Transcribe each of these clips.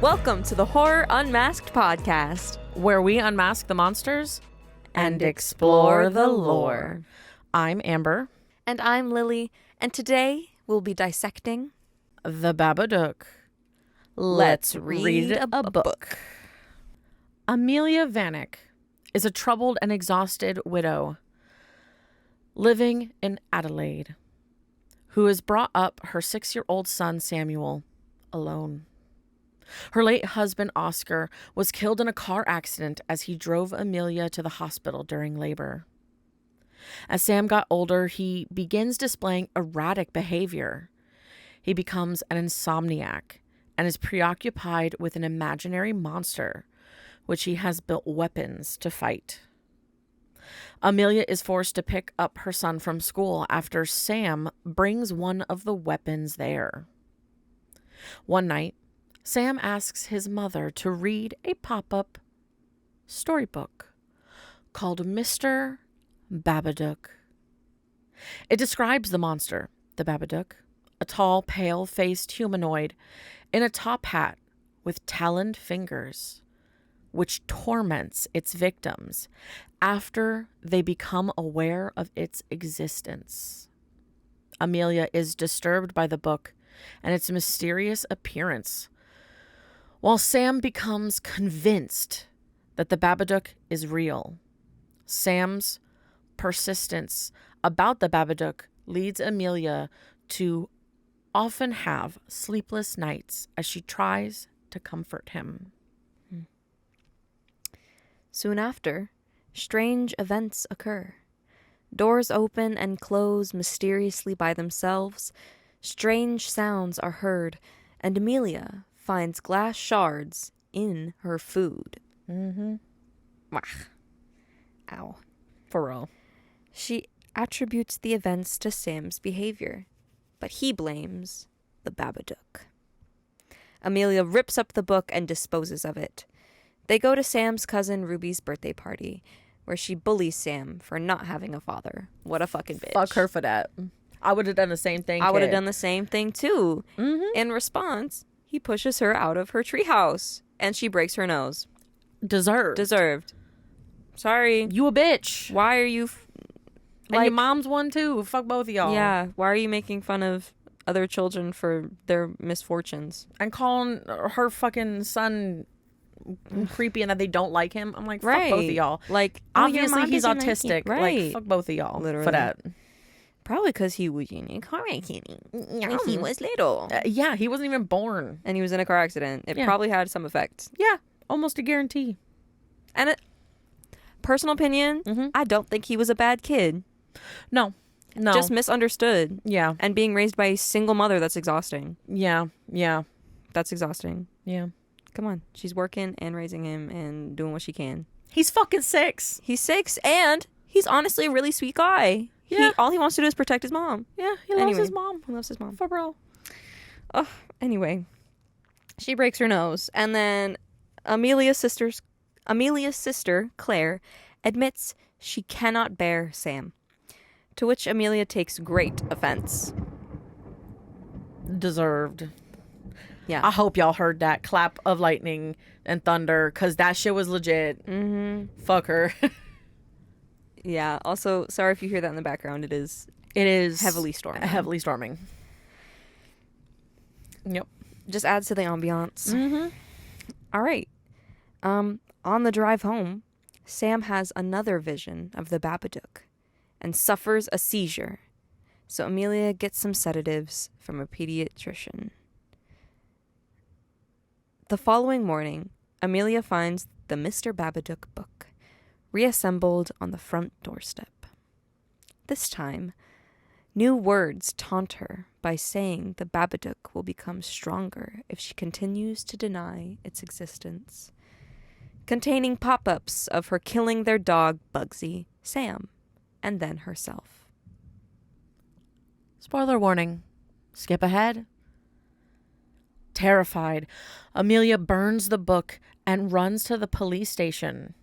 Welcome to the Horror Unmasked podcast, where we unmask the monsters and explore the lore. I'm Amber. And I'm Lily, and today we'll be dissecting the Babadook. Let's read a book. Amelia Vanek is a troubled and exhausted widow living in Adelaide who has brought up her 6-year-old son Samuel alone. Her late husband, Oscar, was killed in a car accident as he drove Amelia to the hospital during labor. As Sam got older, he begins displaying erratic behavior. He becomes an insomniac and is preoccupied with an imaginary monster, which he has built weapons to fight. Amelia is forced to pick up her son from school after Sam brings one of the weapons there. One night, Sam asks his mother to read a pop-up storybook called Mr. Babadook. It describes the monster, the Babadook, a tall, pale-faced humanoid in a top hat with taloned fingers, which torments its victims after they become aware of its existence. Amelia is disturbed by the book and its mysterious appearance, while Sam becomes convinced that the Babadook is real. Sam's persistence about the Babadook leads Amelia to often have sleepless nights as she tries to comfort him. Soon after, strange events occur. Doors open and close mysteriously by themselves. Strange sounds are heard, and Amelia finds glass shards in her food. Ow. For real. She attributes the events to Sam's behavior, but he blames the Babadook. Amelia rips up the book and disposes of it. They go to Sam's cousin Ruby's birthday party, where she bullies Sam for not having a father. What a fucking bitch. Fuck her for that. I would have done the same thing. I would have done the same thing too. In response, he pushes her out of her treehouse, and she breaks her nose. Deserved. Sorry. You a bitch. Why are you... and your mom's one too. Fuck both of y'all. Yeah. Why are you making fun of other children for their misfortunes? And calling her fucking son creepy and that they don't like him. I'm like, fuck both of y'all. Like, obviously he's autistic. Right. Like, fuck both of y'all. Literally. For that. Probably because he was in a car accident when he was little. Yeah, he wasn't even born. And he was in a car accident. It probably had some effect. Yeah, almost a guarantee. And personal opinion, I don't think he was a bad kid. No. Just misunderstood. Yeah. And being raised by a single mother, that's exhausting. Yeah. That's exhausting. Yeah. Come on. She's working and raising him and doing what she can. He's fucking 6. He's 6 and he's honestly a really sweet guy. Yeah. All he wants to do is protect his mom. Yeah, he loves his mom. He loves his mom. For real. Oh, anyway. She breaks her nose. And then Amelia's sister, Claire, admits she cannot bear Sam. To which Amelia takes great offense. Deserved. Yeah. I hope y'all heard that clap of lightning and thunder, because that shit was legit. Fuck her. Yeah. Also, sorry if you hear that in the background. It is heavily storming. Heavily storming. Yep. Just adds to the ambiance. All right. On the drive home, Sam has another vision of the Babadook and suffers a seizure. So Amelia gets some sedatives from a pediatrician. The following morning, Amelia finds the Mr. Babadook book reassembled on the front doorstep. This time, new words taunt her by saying the Babadook will become stronger if she continues to deny its existence, containing pop-ups of her killing their dog, Bugsy, Sam, and then herself. Spoiler warning. Skip ahead. Terrified, Amelia burns the book and runs to the police station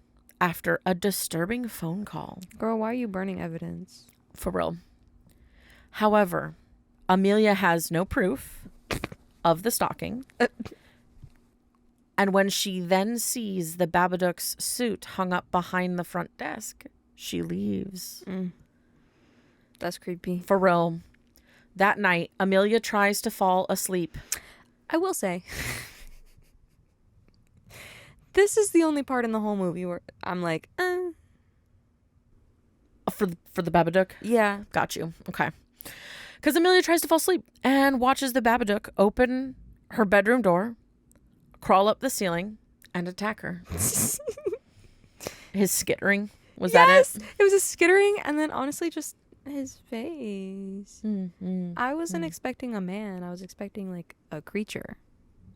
after a disturbing phone call. Girl, why are you burning evidence? For real. However, Amelia has no proof of the stalking. And when she then sees the Babadook's suit hung up behind the front desk, she leaves. That's creepy. For real. That night, Amelia tries to fall asleep. I will say, this is the only part in the whole movie where I'm like, For the Babadook? yeah. Got you. Okay. Because Amelia tries to fall asleep and watches the Babadook open her bedroom door, crawl up the ceiling, and attack her. His skittering. Was that it? It was a skittering, and then honestly just his face. I wasn't expecting a man. I was expecting like a creature.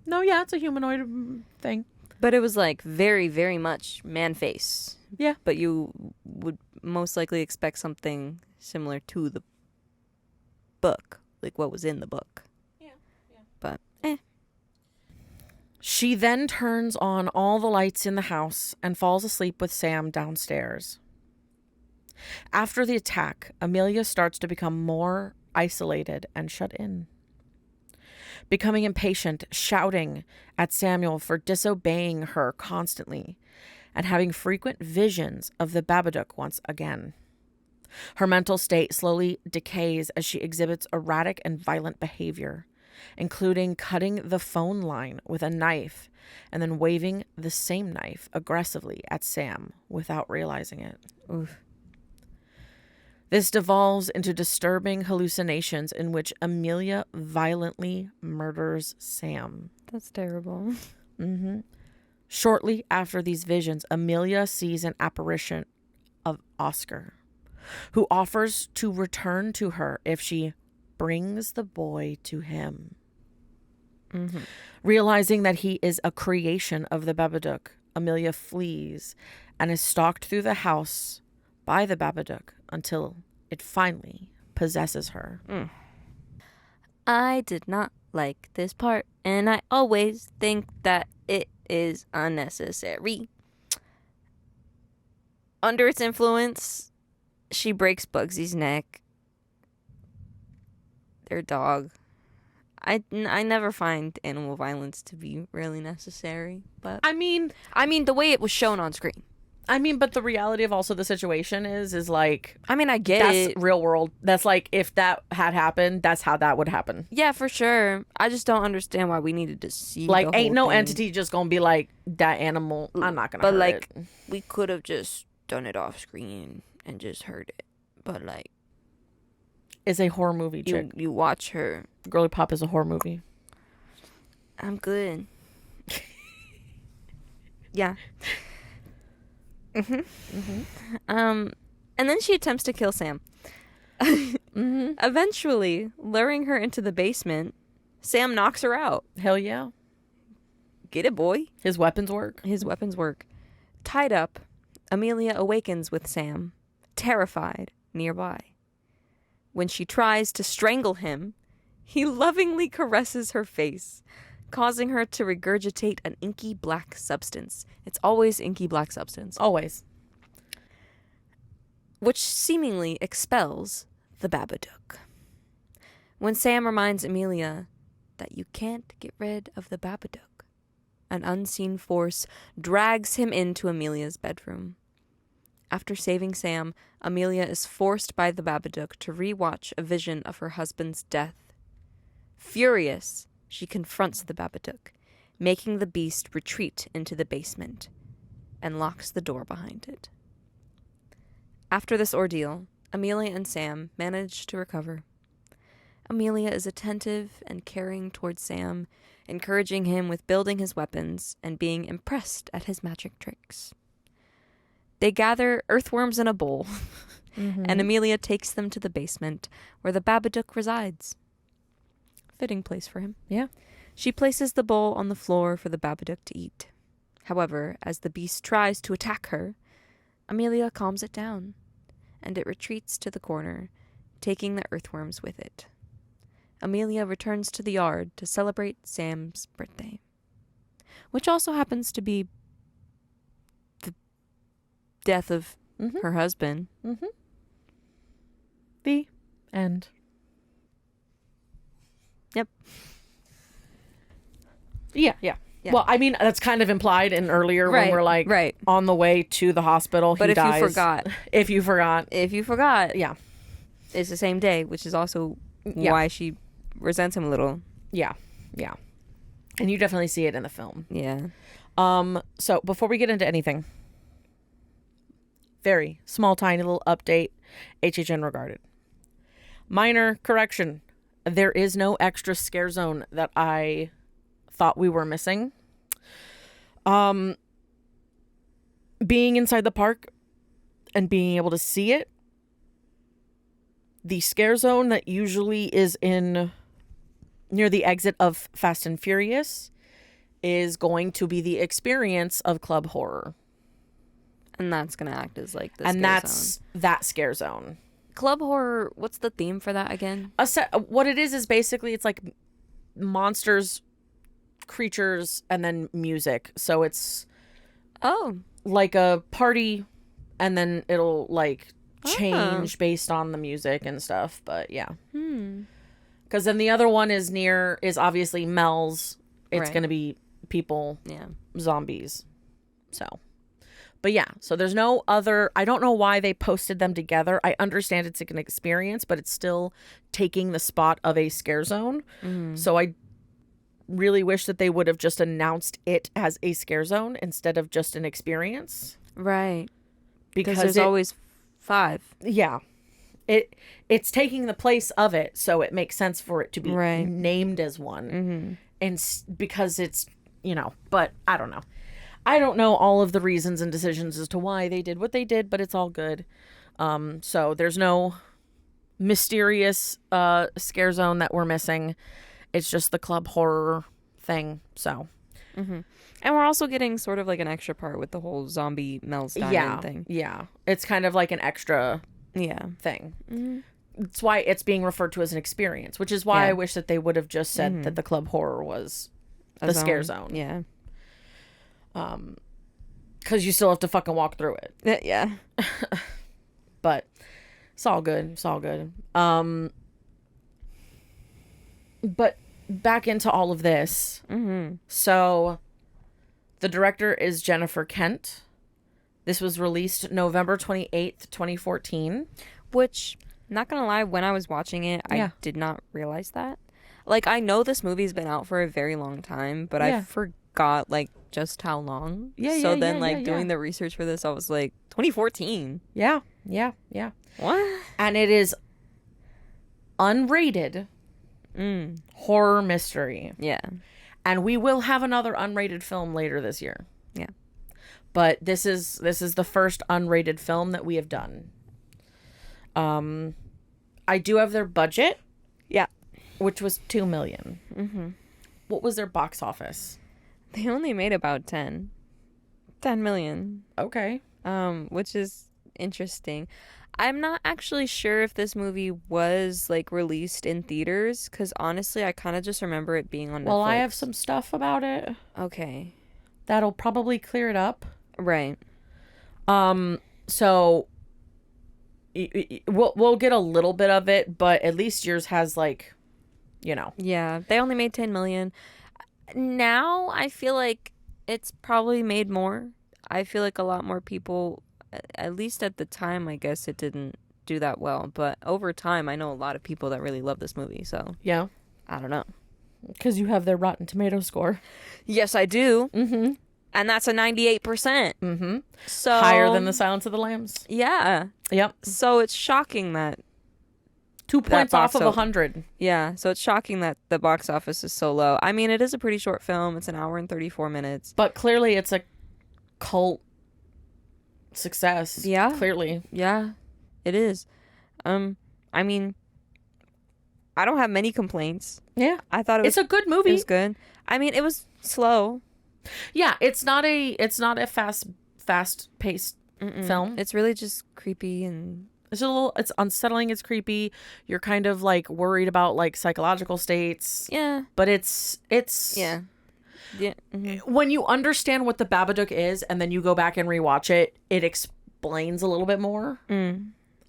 No, yeah, it's a humanoid thing. But it was like very, very much man face. Yeah. But you would most likely expect something similar to the book, like what was in the book. Yeah. But She then turns on all the lights in the house and falls asleep with Sam downstairs. After the attack, Amelia starts to become more isolated and shut in. Becoming impatient, shouting at Samuel for disobeying her constantly, and having frequent visions of the Babadook once again. Her mental state slowly decays as she exhibits erratic and violent behavior, including cutting the phone line with a knife and then waving the same knife aggressively at Sam without realizing it. oof. This devolves into disturbing hallucinations in which Amelia violently murders Sam. That's terrible. Shortly after these visions, Amelia sees an apparition of Oscar, who offers to return to her if she brings the boy to him. Realizing that he is a creation of the Babadook, Amelia flees and is stalked through the house by the Babadook until it finally possesses her. I did not like this part, and I always think that it is unnecessary. Under its influence, she breaks Bugsy's neck. Their dog. I never find animal violence to be really necessary, but I mean, the way it was shown on screen. but the reality of also the situation is like, I mean, I get that's it. real world. That's like, if that had happened, that's how that would happen. Yeah, for sure. I just don't understand why we needed to see. Like, the ain't whole no thing. entity just gonna be like, that animal, I'm not gonna But hurt like, it. we could have just done it off screen and just heard it. But like, It's a horror movie, chick. you watch her. Girly Pop is a horror movie. I'm good. Yeah. And then she attempts to kill Sam. Eventually, luring her into the basement, Sam knocks her out. Hell yeah. Get it, boy. His weapons work. His weapons work. Tied up, Amelia awakens with Sam, terrified, nearby. When she tries to strangle him, he lovingly caresses her face, causing her to regurgitate an inky black substance. It's always inky black substance. Always. Which seemingly expels the Babadook. When Sam reminds Amelia that you can't get rid of the Babadook, an unseen force drags him into Amelia's bedroom. After saving Sam, Amelia is forced by the Babadook to rewatch a vision of her husband's death. Furious, she confronts the Babadook, making the beast retreat into the basement, and locks the door behind it. After this ordeal, Amelia and Sam manage to recover. Amelia is attentive and caring towards Sam, encouraging him with building his weapons and being impressed at his magic tricks. They gather earthworms in a bowl, and Amelia takes them to the basement where the Babadook resides. Fitting place for him. Yeah. She places the bowl on the floor for the Babadook to eat. However, as the beast tries to attack her, Amelia calms it down, and it retreats to the corner, taking the earthworms with it. Amelia returns to the yard to celebrate Sam's birthday, which also happens to be the death of her husband. The end. Yep. Yeah, yeah. Yeah. Well, I mean, that's kind of implied in earlier when Right, we're like right. on the way to the hospital. But he if you dies. forgot. If you forgot. If you forgot. Yeah. It's the same day, which is also Yeah. why she resents him a little. Yeah. Yeah. And you definitely see it in the film. Yeah. So before we get into anything, very small, tiny little update. HHN regarded. Minor correction. There is no extra scare zone that I thought we were missing. Being inside the park and being able to see it, the scare zone that usually is in near the exit of Fast and Furious is going to be the experience of Club Horror. And that's going to act as like the And scare that's zone. that scare zone. Club Horror, what's the theme for that again? What it is basically it's like monsters, creatures, and then music. So it's like a party, and then it'll like change based on the music and stuff. But yeah. Because then the other one is obviously Mel's. It's going to be people, zombies. So. But yeah, so there's no other, I don't know why they posted them together. I understand it's an experience, but it's still taking the spot of a scare zone. So I really wish that they would have just announced it as a scare zone instead of just an experience. Right. Because there's always 5. Yeah. It's taking the place of it, so it makes sense for it to be named as one. And because it's, but I don't know. I don't know all of the reasons and decisions as to why they did what they did, but it's all good. So there's no mysterious scare zone that we're missing. It's just the Club Horror thing. So. And we're also getting sort of like an extra part with the whole zombie Mel's Diner thing. Yeah. It's kind of like an extra thing. It's why it's being referred to as an experience, which is why I wish that they would have just said that the Club Horror was the scare zone. Yeah. Because you still have to fucking walk through it. Yeah. But it's all good. It's all good. But back into all of this. So the director is Jennifer Kent. This was released November 28th, 2014. Which, not gonna lie, when I was watching it, I did not realize that. Like, I know this movie's been out for a very long time, but I forgot, like, just how long. So then, doing the research for this, I was like, 2014. Yeah. What? And it is unrated horror mystery. Yeah. And we will have another unrated film later this year. Yeah. But this is the first unrated film that we have done. I do have their budget. Yeah. Which was $2 million. What was their box office? They only made about 10 million. Okay. Which is interesting. I'm not actually sure if this movie was like released in theaters, because honestly, I kind of just remember it being on Netflix. Well, I have some stuff about it. Okay. That'll probably clear it up. Right. So we'll get a little bit of it, but at least yours has like, Yeah, they only made 10 million. Now I feel like it's probably made more. I feel like a lot more people, at least at the time, I guess it didn't do that well. But over time, I know a lot of people that really love this movie. So yeah, I don't know. Because you have their Rotten Tomato score. Yes, I do. And that's a 98%. So higher than the Silence of the Lambs. Yeah. Yep. So it's shocking that 2 points off of 100. Yeah. So it's shocking that the box office is so low. I mean, it is a pretty short film. It's an hour and 34 minutes. But clearly it's a cult success. Yeah. Clearly. Yeah, it is. I mean, I don't have many complaints. Yeah. I thought it's a good movie. It was good. I mean, it was slow. Yeah, it's not a fast paced film. It's really just creepy and it's unsettling, it's creepy. You're kind of like worried about like psychological states. Yeah. But it's yeah. Yeah. When you understand what the Babadook is and then you go back and rewatch it, it explains a little bit more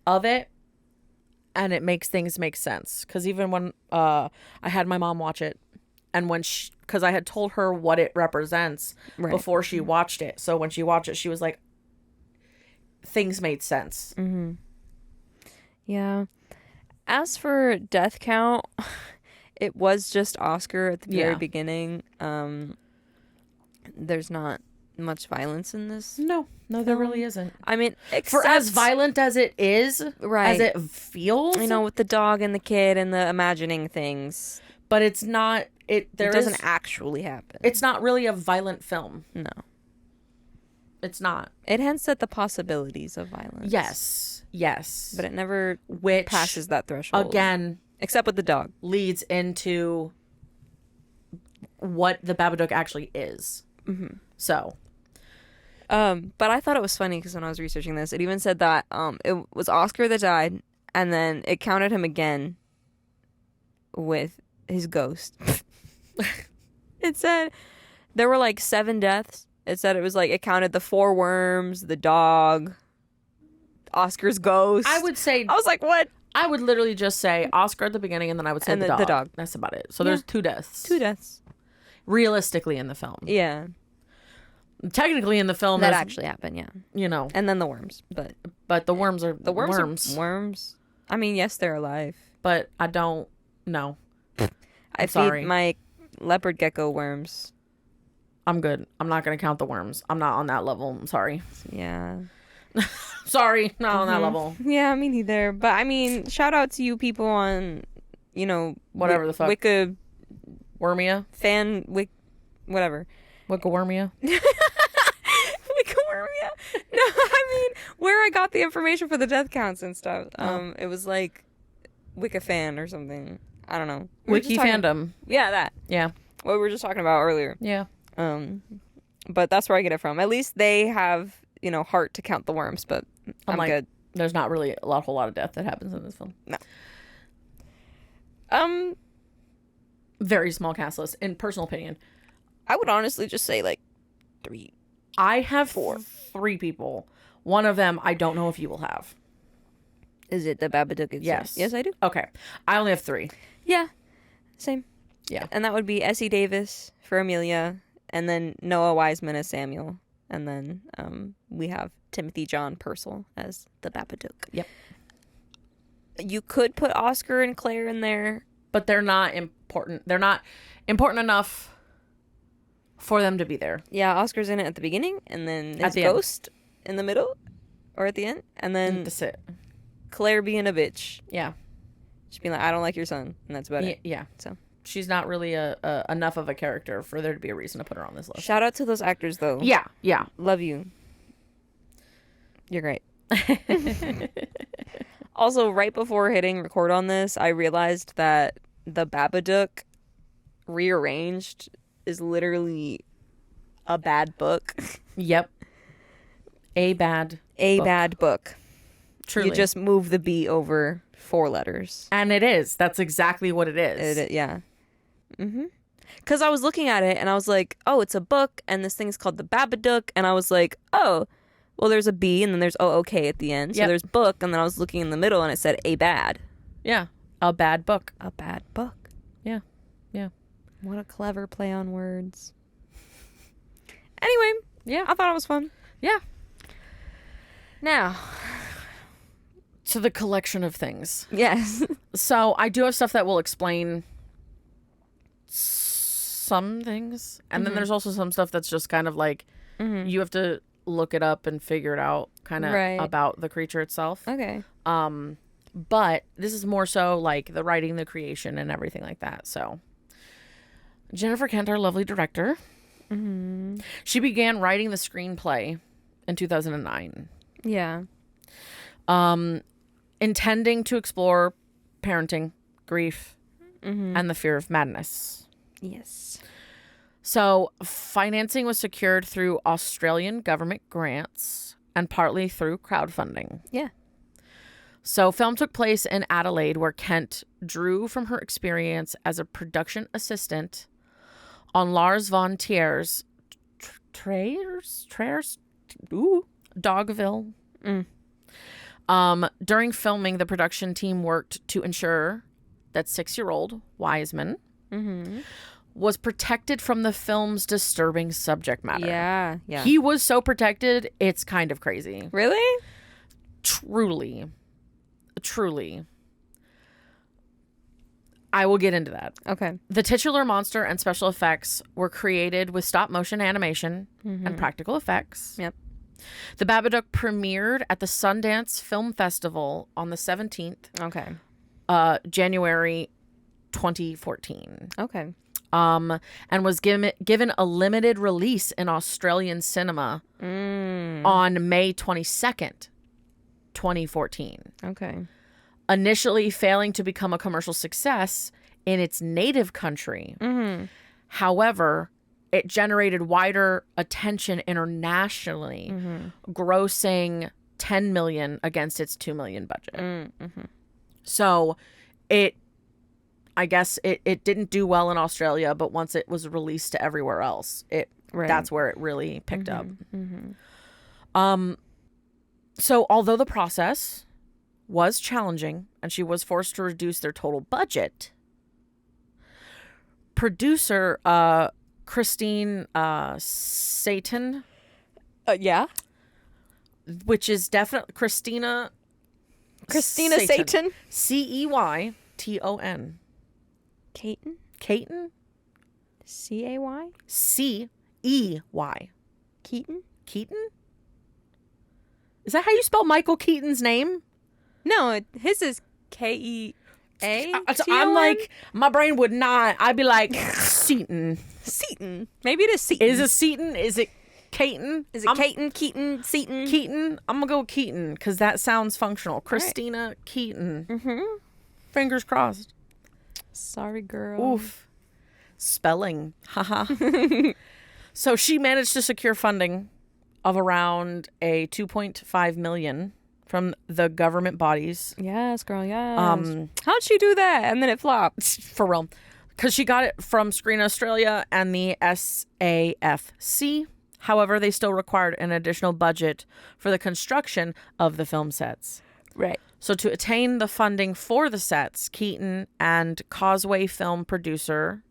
of it. And it makes things make sense. Because even when I had my mom watch it, And when because I had told her what it represents before she watched it. So when she watched it, she was like, things made sense. Mm-hmm. Yeah. As for death count, it was just Oscar at the very beginning. There's not much violence in this. No, there really isn't. I mean, for as violent as it is, right, as it feels, with the dog and the kid and the imagining things, but it's not. It doesn't actually happen. It's not really a violent film. No, it's not. It hints at the possibilities of violence. Yes, but it never passes that threshold again. Except with the dog, leads into what the Babadook actually is. Mm-hmm. So. But I thought it was funny because when I was researching this, it even said that it was Oscar that died, and then it counted him again with his ghost. It said there were like 7 deaths. It said it was like it counted the 4 worms, the dog, Oscar's ghost. I would say I was like, what? I would literally just say Oscar at the beginning, and then I would say the dog. That's about it. So there's 2 deaths. 2 deaths. Realistically in the film. Yeah. Technically in the film that actually happened, yeah. And then the worms, but the worms are the worms. Worms. I mean, yes, they're alive, but I don't know. I feed my leopard gecko worms. I'm good. I'm not gonna count the worms. I'm not on that level. I'm sorry. Yeah. Sorry, not on that level. Yeah, me neither. But I mean, shout out to you people on, whatever the fuck. Wicca Wormia fan whatever. Wicca-wormia. Wicca-wormia. No, I mean where I got the information for the death counts and stuff. It was like Wicca fan or something. I don't know. Wiki fandom. Yeah, that. Yeah. What we were just talking about earlier. Yeah. But that's where I get it from. At least they have, heart to count the worms, but I'm good. There's not really a whole lot of death that happens in this film. No. Very small cast list, in personal opinion. I would honestly just say like 3. I have 3 people. One of them I don't know if you will have. Is it the Babadook? Yes. Yes, I do. Okay. I only have 3. Yeah. Same. Yeah. And that would be Essie Davis for Amelia, and then Noah Wiseman as Samuel, and then we have Timothy John Purcell as the Babadook. Yep. You could put Oscar and Claire in there, but they're not important. They're not important enough for them to be there. Yeah, Oscar's in it at the beginning, and then his ghost in the middle, or at the end, and then that's it. Claire being a bitch. Yeah, she's being like, "I don't like your son," and that's about it. Yeah. So she's not really enough of a character for there to be a reason to put her on this list. Shout out to those actors, though. Yeah. Love you. You're great. Also, right before hitting record on this, I realized that the Babadook rearranged is literally a bad book. Yep. A bad book. Truly. You just move the B over 4 letters. And it is. That's exactly what it is. Yeah. Mm-hmm. Because I was looking at it and I was like, oh, it's a book and this thing is called the Babadook. And I was like, oh, well, there's a B and then there's O-OK at the end. So there's book, and then I was looking in the middle and it said a bad. Yeah. A bad book. A bad book. Yeah. What a clever play on words. Anyway, yeah, I thought it was fun. Yeah. Now, to the collection of things. Yes. So I do have stuff that will explain some things. And then there's also some stuff that's just kind of like, you have to look it up and figure it out kind of about the creature itself. Okay. But this is more so like the writing, the creation, and everything like that. So Jennifer Kent, our lovely director, she began writing the screenplay in 2009. Yeah. Intending to explore parenting, grief, and the fear of madness. Yes. So financing was secured through Australian government grants and partly through crowdfunding. Yeah. So film took place in Adelaide, where Kent drew from her experience as a production assistant on Lars von Trier's Dogville. During filming, the production team worked to ensure that 6-year-old Wiseman was protected from the film's disturbing subject matter. Yeah. He was so protected, it's kind of crazy. Really? Truly. I will get into that. Okay. The titular monster and special effects were created with stop motion animation and practical effects. Yep. The Babadook premiered at the Sundance Film Festival on the 17th, Okay. January 2014. Okay. And was given a limited release in Australian cinema on May 22nd, 2014. Okay. Initially failing to become a commercial success in its native country. However, it generated wider attention internationally, grossing $10 million against its $2 million budget. So I guess it didn't do well in Australia, but once it was released to everywhere else, that's where it really picked up. So although the process was challenging and she was forced to reduce their total budget, producer Christine Satan, Yeah. which is definitely Christina Satan. Ceyton. Caton? Caton? C-A-Y? C-E-Y. Keaton? Keaton? Is that how you spell Michael Keaton's name? No, his is K-E-A. I'm like, my brain would not. I'd be like, Seaton. Seaton. Maybe it is Seaton. Is it Seaton? Is it Caton? Is it Caton, Keaton, Seaton? Keaton? I'm going to go with Keaton because that sounds functional. Christina Keaton. Fingers crossed. Sorry, girl. Oof. Spelling. Haha. So she managed to secure funding of around a $2.5 million from the government bodies. Yes, girl, yes. How'd she do that? And then it flopped. For real. Because she got it from Screen Australia and the SAFC. However, they still required an additional budget for the construction of the film sets. Right. So to attain the funding for the sets, Keaton and Causeway film producer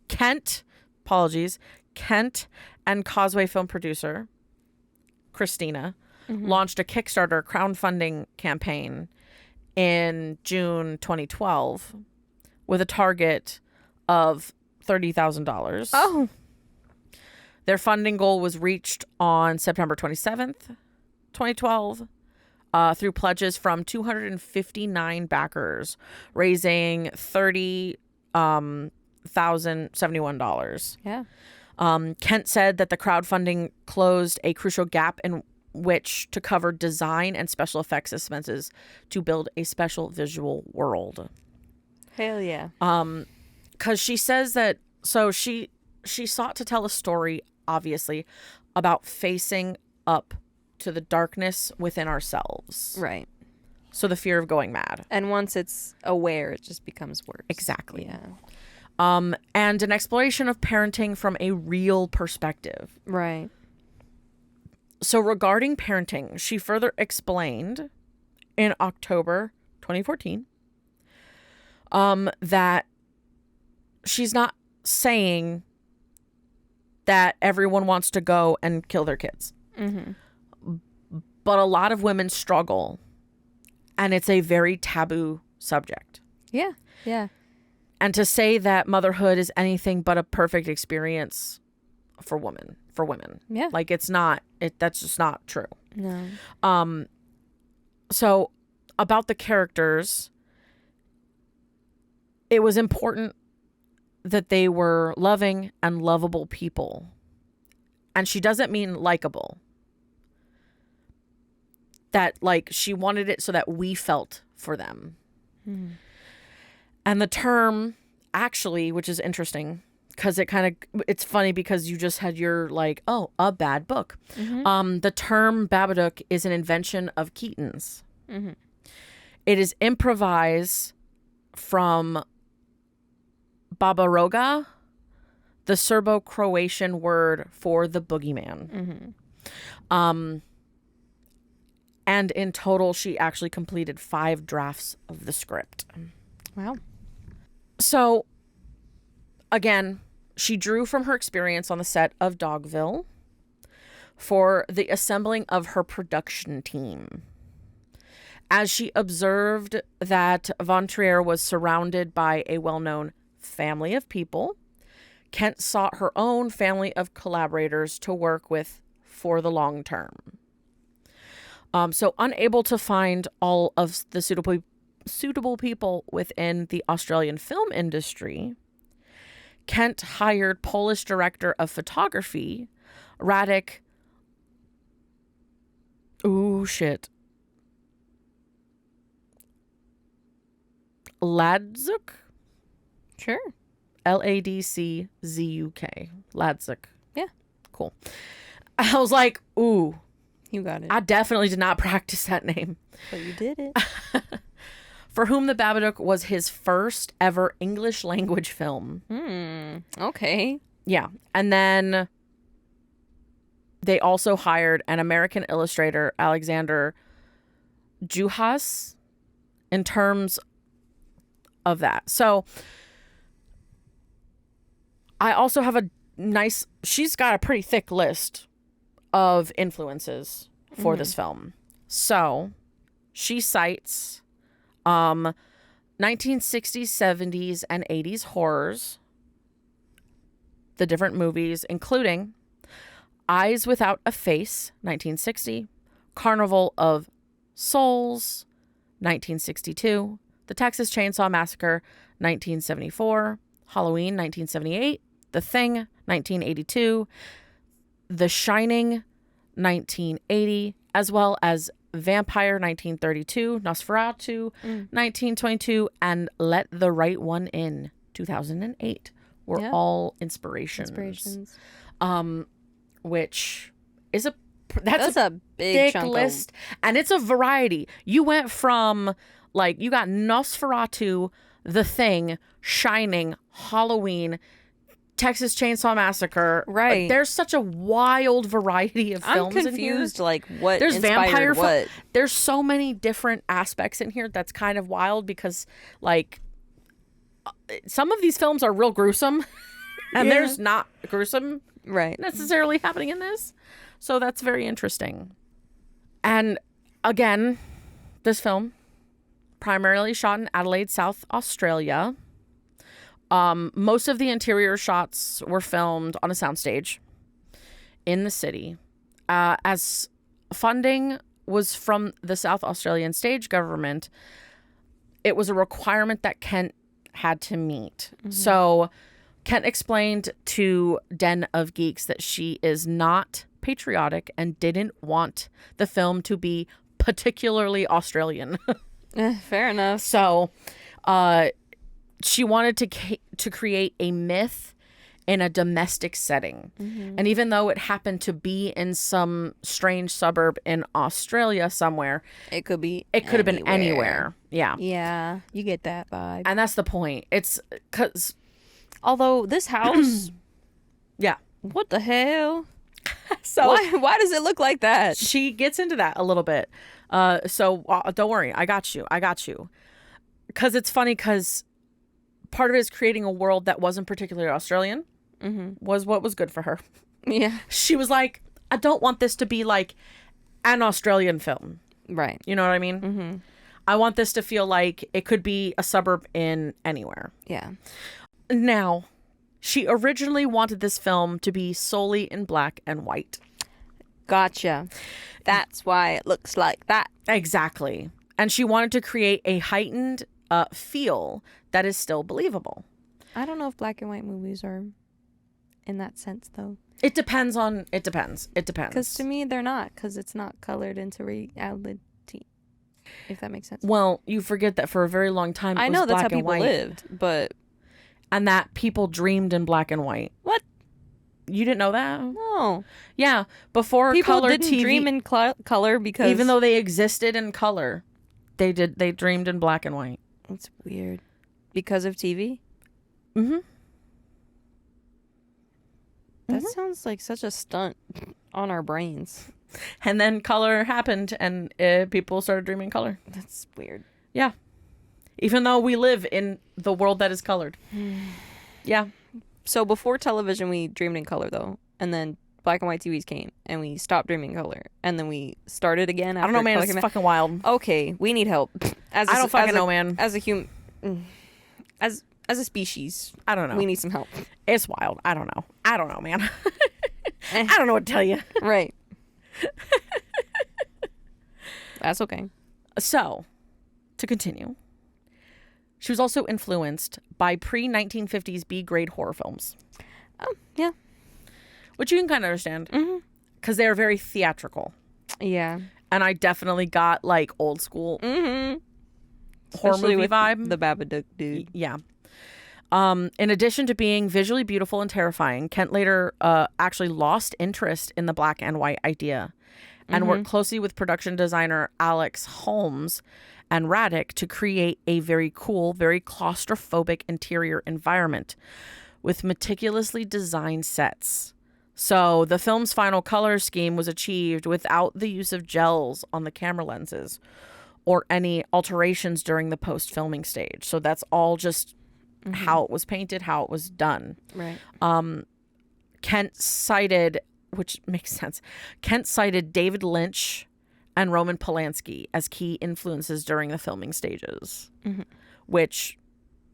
Kent and Causeway film producer Christina launched a Kickstarter crowdfunding campaign in June 2012 with a target of $30,000. Oh. Their funding goal was reached on September 27th, 2012, through pledges from 259 backers, raising $30,071. Yeah. Kent said that the crowdfunding closed a crucial gap in which to cover design and special effects expenses to build a special visual world. Hell yeah. Because she says that, so she sought to tell a story, obviously, about facing up to the darkness within ourselves. Right. So the fear of going mad. And once it's aware, it just becomes worse. Exactly. Yeah. And an exploration of parenting from a real perspective. Right. So regarding parenting, she further explained in October 2014 that she's not saying that everyone wants to go and kill their kids. But a lot of women struggle, and it's a very taboo subject. Yeah. Yeah. And to say that motherhood is anything but a perfect experience for women. Yeah. Like that's just not true. No. So about the characters, it was important that they were loving and lovable people. And she doesn't mean likable. That like she wanted it so that we felt for them. And the term actually, which is interesting, because it's funny because you just had your like, oh, a bad book. The term Babadook is an invention of Keaton's. It is improvised from Babaroga, the Serbo-Croatian word for the boogeyman. And in total, she actually completed 5 drafts of the script. Wow. So Again, she drew from her experience on the set of Dogville for the assembling of her production team. As she observed that Von Trier was surrounded by a well-known family of people, Kent sought her own family of collaborators to work with for the long term. So unable to find all of the suitable people within the Australian film industry, Kent hired Polish director of photography, Radek Ladzuk? Sure. Ladczuk. Ladzuk. Yeah. Cool. I was like, ooh. You got it. I definitely did not practice that name. But you did it. For whom the Babadook was his first ever English language film. Okay. Yeah. And then they also hired an American illustrator, Alexander Juhas, in terms of that. So I also have she's got a pretty thick list of influences for this film. So she cites 1960s, 70s, and 80s horrors, the different movies, including Eyes Without a Face, 1960, Carnival of Souls, 1962, The Texas Chainsaw Massacre, 1974, Halloween, 1978, The Thing, 1982, The Shining, 1980, as well as Vampire, 1932, Nosferatu, 1922, and Let the Right One In, 2008, were all inspirations. Which is that's a big chunk list, and it's a variety. You went from, like, you got Nosferatu, The Thing, Shining, Halloween, Texas Chainsaw Massacre. Right. Like, there's such a wild variety of films. I'm confused, like, what there's inspired what. There's so many different aspects in here that's kind of wild because, like, some of these films are real gruesome, and there's not gruesome necessarily happening in this. So that's very interesting. And again, this film primarily shot in Adelaide, South Australia. Most of the interior shots were filmed on a soundstage in the city. As funding was from the South Australian stage government, it was a requirement that Kent had to meet. So Kent explained to Den of Geeks that she is not patriotic and didn't want the film to be particularly Australian. Fair enough. So she wanted to create a myth in a domestic setting. And even though it happened to be in some strange suburb in Australia somewhere, it could have been anywhere. Yeah. Yeah, you get that vibe. And that's the point. It's because... Although this house... yeah. What the hell? So why does it look like that? She gets into that a little bit. So don't worry. I got you. Because it's funny because part of it is creating a world that wasn't particularly Australian was what was good for her. Yeah. She was like, I don't want this to be like an Australian film. Right. You know what I mean? I want this to feel like it could be a suburb in anywhere. Yeah. Now, she originally wanted this film to be solely in black and white. Gotcha. That's why it looks like that. Exactly. And she wanted to create a heightened feel that is still believable. I don't know if black and white movies are in that sense, though. It depends. Because to me, they're not, because it's not colored into reality, if that makes sense. Well, you forget that for a very long time, I know that's how people lived, but... And that people dreamed in black and white. What? You didn't know that? No. Yeah. Before people color didn't TV, dream in color because... Even though they existed in color, they dreamed in black and white. That's weird. Because of TV? That sounds like such a stunt on our brains. And then color happened and people started dreaming color. That's weird. Yeah. Even though we live in the world that is colored. Yeah. So before television, we dreamed in color, though. And then black and white TVs came, and we stopped dreaming in color. And then we started again after I don't know, man. color It's came out. fucking wild. Okay, we need help. I don't fucking know, man. As a human... As a species, I don't know. We need some help. It's wild. I don't know, man. I don't know what to tell you. Right. That's okay. So, to continue, she was also influenced by pre-1950s B-grade horror films. Oh, yeah. Which you can kind of understand. Because they're very theatrical. Yeah. And I definitely got, like, old school horror Especially movie with vibe. The Babadook dude. Yeah. In addition to being visually beautiful and terrifying, Kent later actually lost interest in the black and white idea and worked closely with production designer Alex Holmes and Raddick to create a very cool, very claustrophobic interior environment with meticulously designed sets. So the film's final color scheme was achieved without the use of gels on the camera lenses or any alterations during the post-filming stage. So that's all just how it was painted, how it was done. Right. Kent cited, which makes sense, Kent cited David Lynch and Roman Polanski as key influences during the filming stages. Which,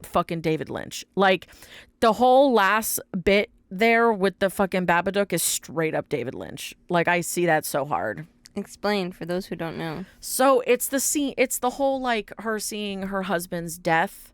fucking David Lynch. Like, the whole last bit there with the fucking Babadook is straight up David Lynch. Like, I see that so hard. Explain for those who don't know. So it's the scene, it's the whole, like, her seeing her husband's death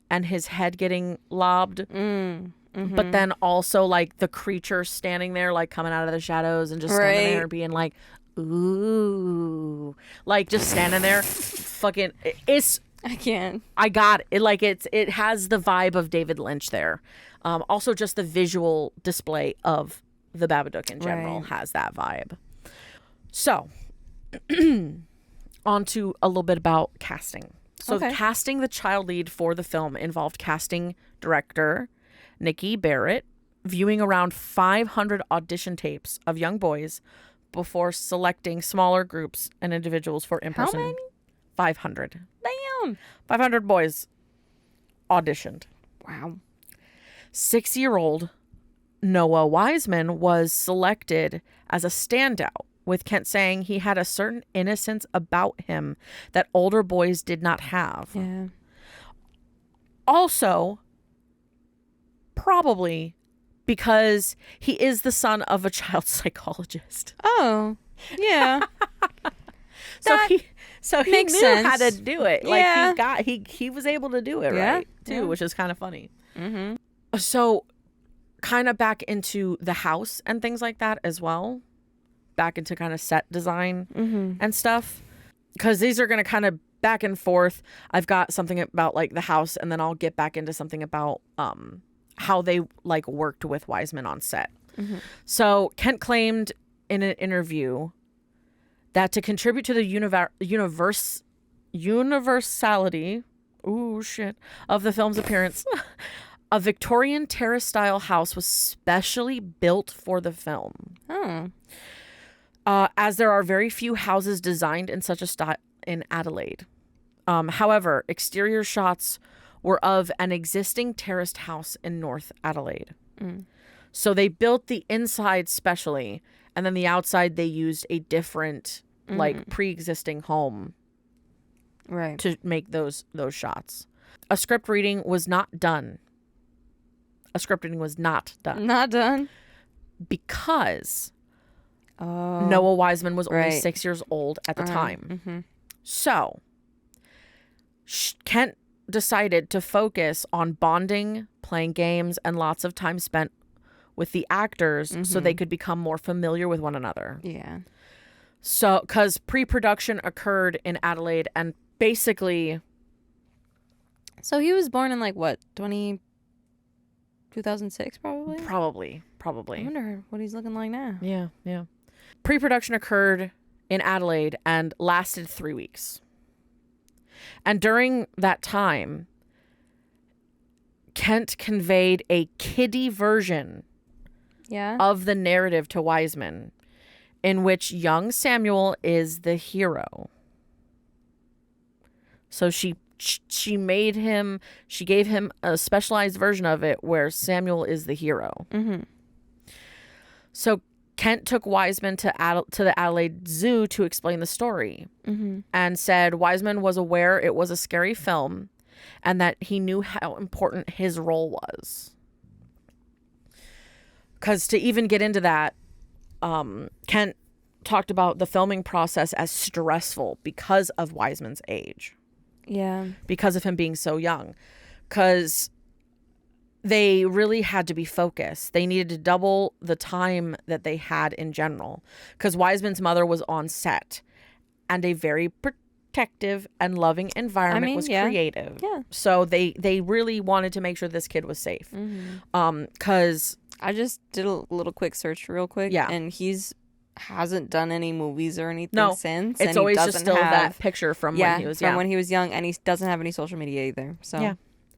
and his head getting lobbed. But then also, like, the creature standing there, like, coming out of the shadows and just standing there being like, ooh. Like, just standing there. Fucking, it's... I can't. I got it. Like, it has the vibe of David Lynch there. Also, just the visual display of the Babadook in general has that vibe. So, on to a little bit about casting. So, casting the child lead for the film involved casting director Nikki Barrett, viewing around 500 audition tapes of young boys before selecting smaller groups and individuals for in-person. How many? 500. Damn. 500 boys auditioned. Wow. 6-year-old Noah Wiseman was selected as a standout, with Kent saying he had a certain innocence about him that older boys did not have. Yeah. Also, probably because he is the son of a child psychologist. Oh, yeah. So he makes knew sense. how to do it. Yeah. Like he was able to do it right too, which is kind of funny. So kind of back into the house and things like that as well. Back into kind of set design and stuff. Because these are going to kind of back and forth. I've got something about like the house, and then I'll get back into something about how they like worked with Wiseman on set. So Kent claimed in an interview that to contribute to the universality of the film's appearance, a Victorian terrace-style house was specially built for the film. As there are very few houses designed in such a style in Adelaide. However, exterior shots were of an existing terraced house in North Adelaide. So they built the inside specially, and then the outside they used a different, like, pre-existing home to make those shots. A script reading was not done. Not done. Because Noah Wiseman was only 6 years old at the time. So Kent decided to focus on bonding, playing games, and lots of time spent with the actors so they could become more familiar with one another. Yeah. So, because pre-production occurred in Adelaide and basically... So he was born in like what, 2006 probably? Probably. I wonder what he's looking like now. Yeah. Pre-production occurred in Adelaide and lasted 3 weeks. And during that time, Kent conveyed a kiddie version of the narrative to Wiseman, in which young Samuel is the hero. So she she gave him a specialized version of it where Samuel is the hero. Mm-hmm. So Kent took Wiseman to the Adelaide Zoo to explain the story, and said Wiseman was aware it was a scary film and that he knew how important his role was. Because to even get into that, Kent talked about the filming process as stressful because of Wiseman's age. Yeah. Because of him being so young. Because they really had to be focused. They needed to double the time that they had in general. Because Wiseman's mother was on set. And a very protective and loving environment was creative. Yeah. So they really wanted to make sure this kid was safe. Because I just did a little quick search real quick. Yeah. And hasn't done any movies or anything since. It's and always just still that picture from when he was young. when he was young, and he doesn't have any social media either. So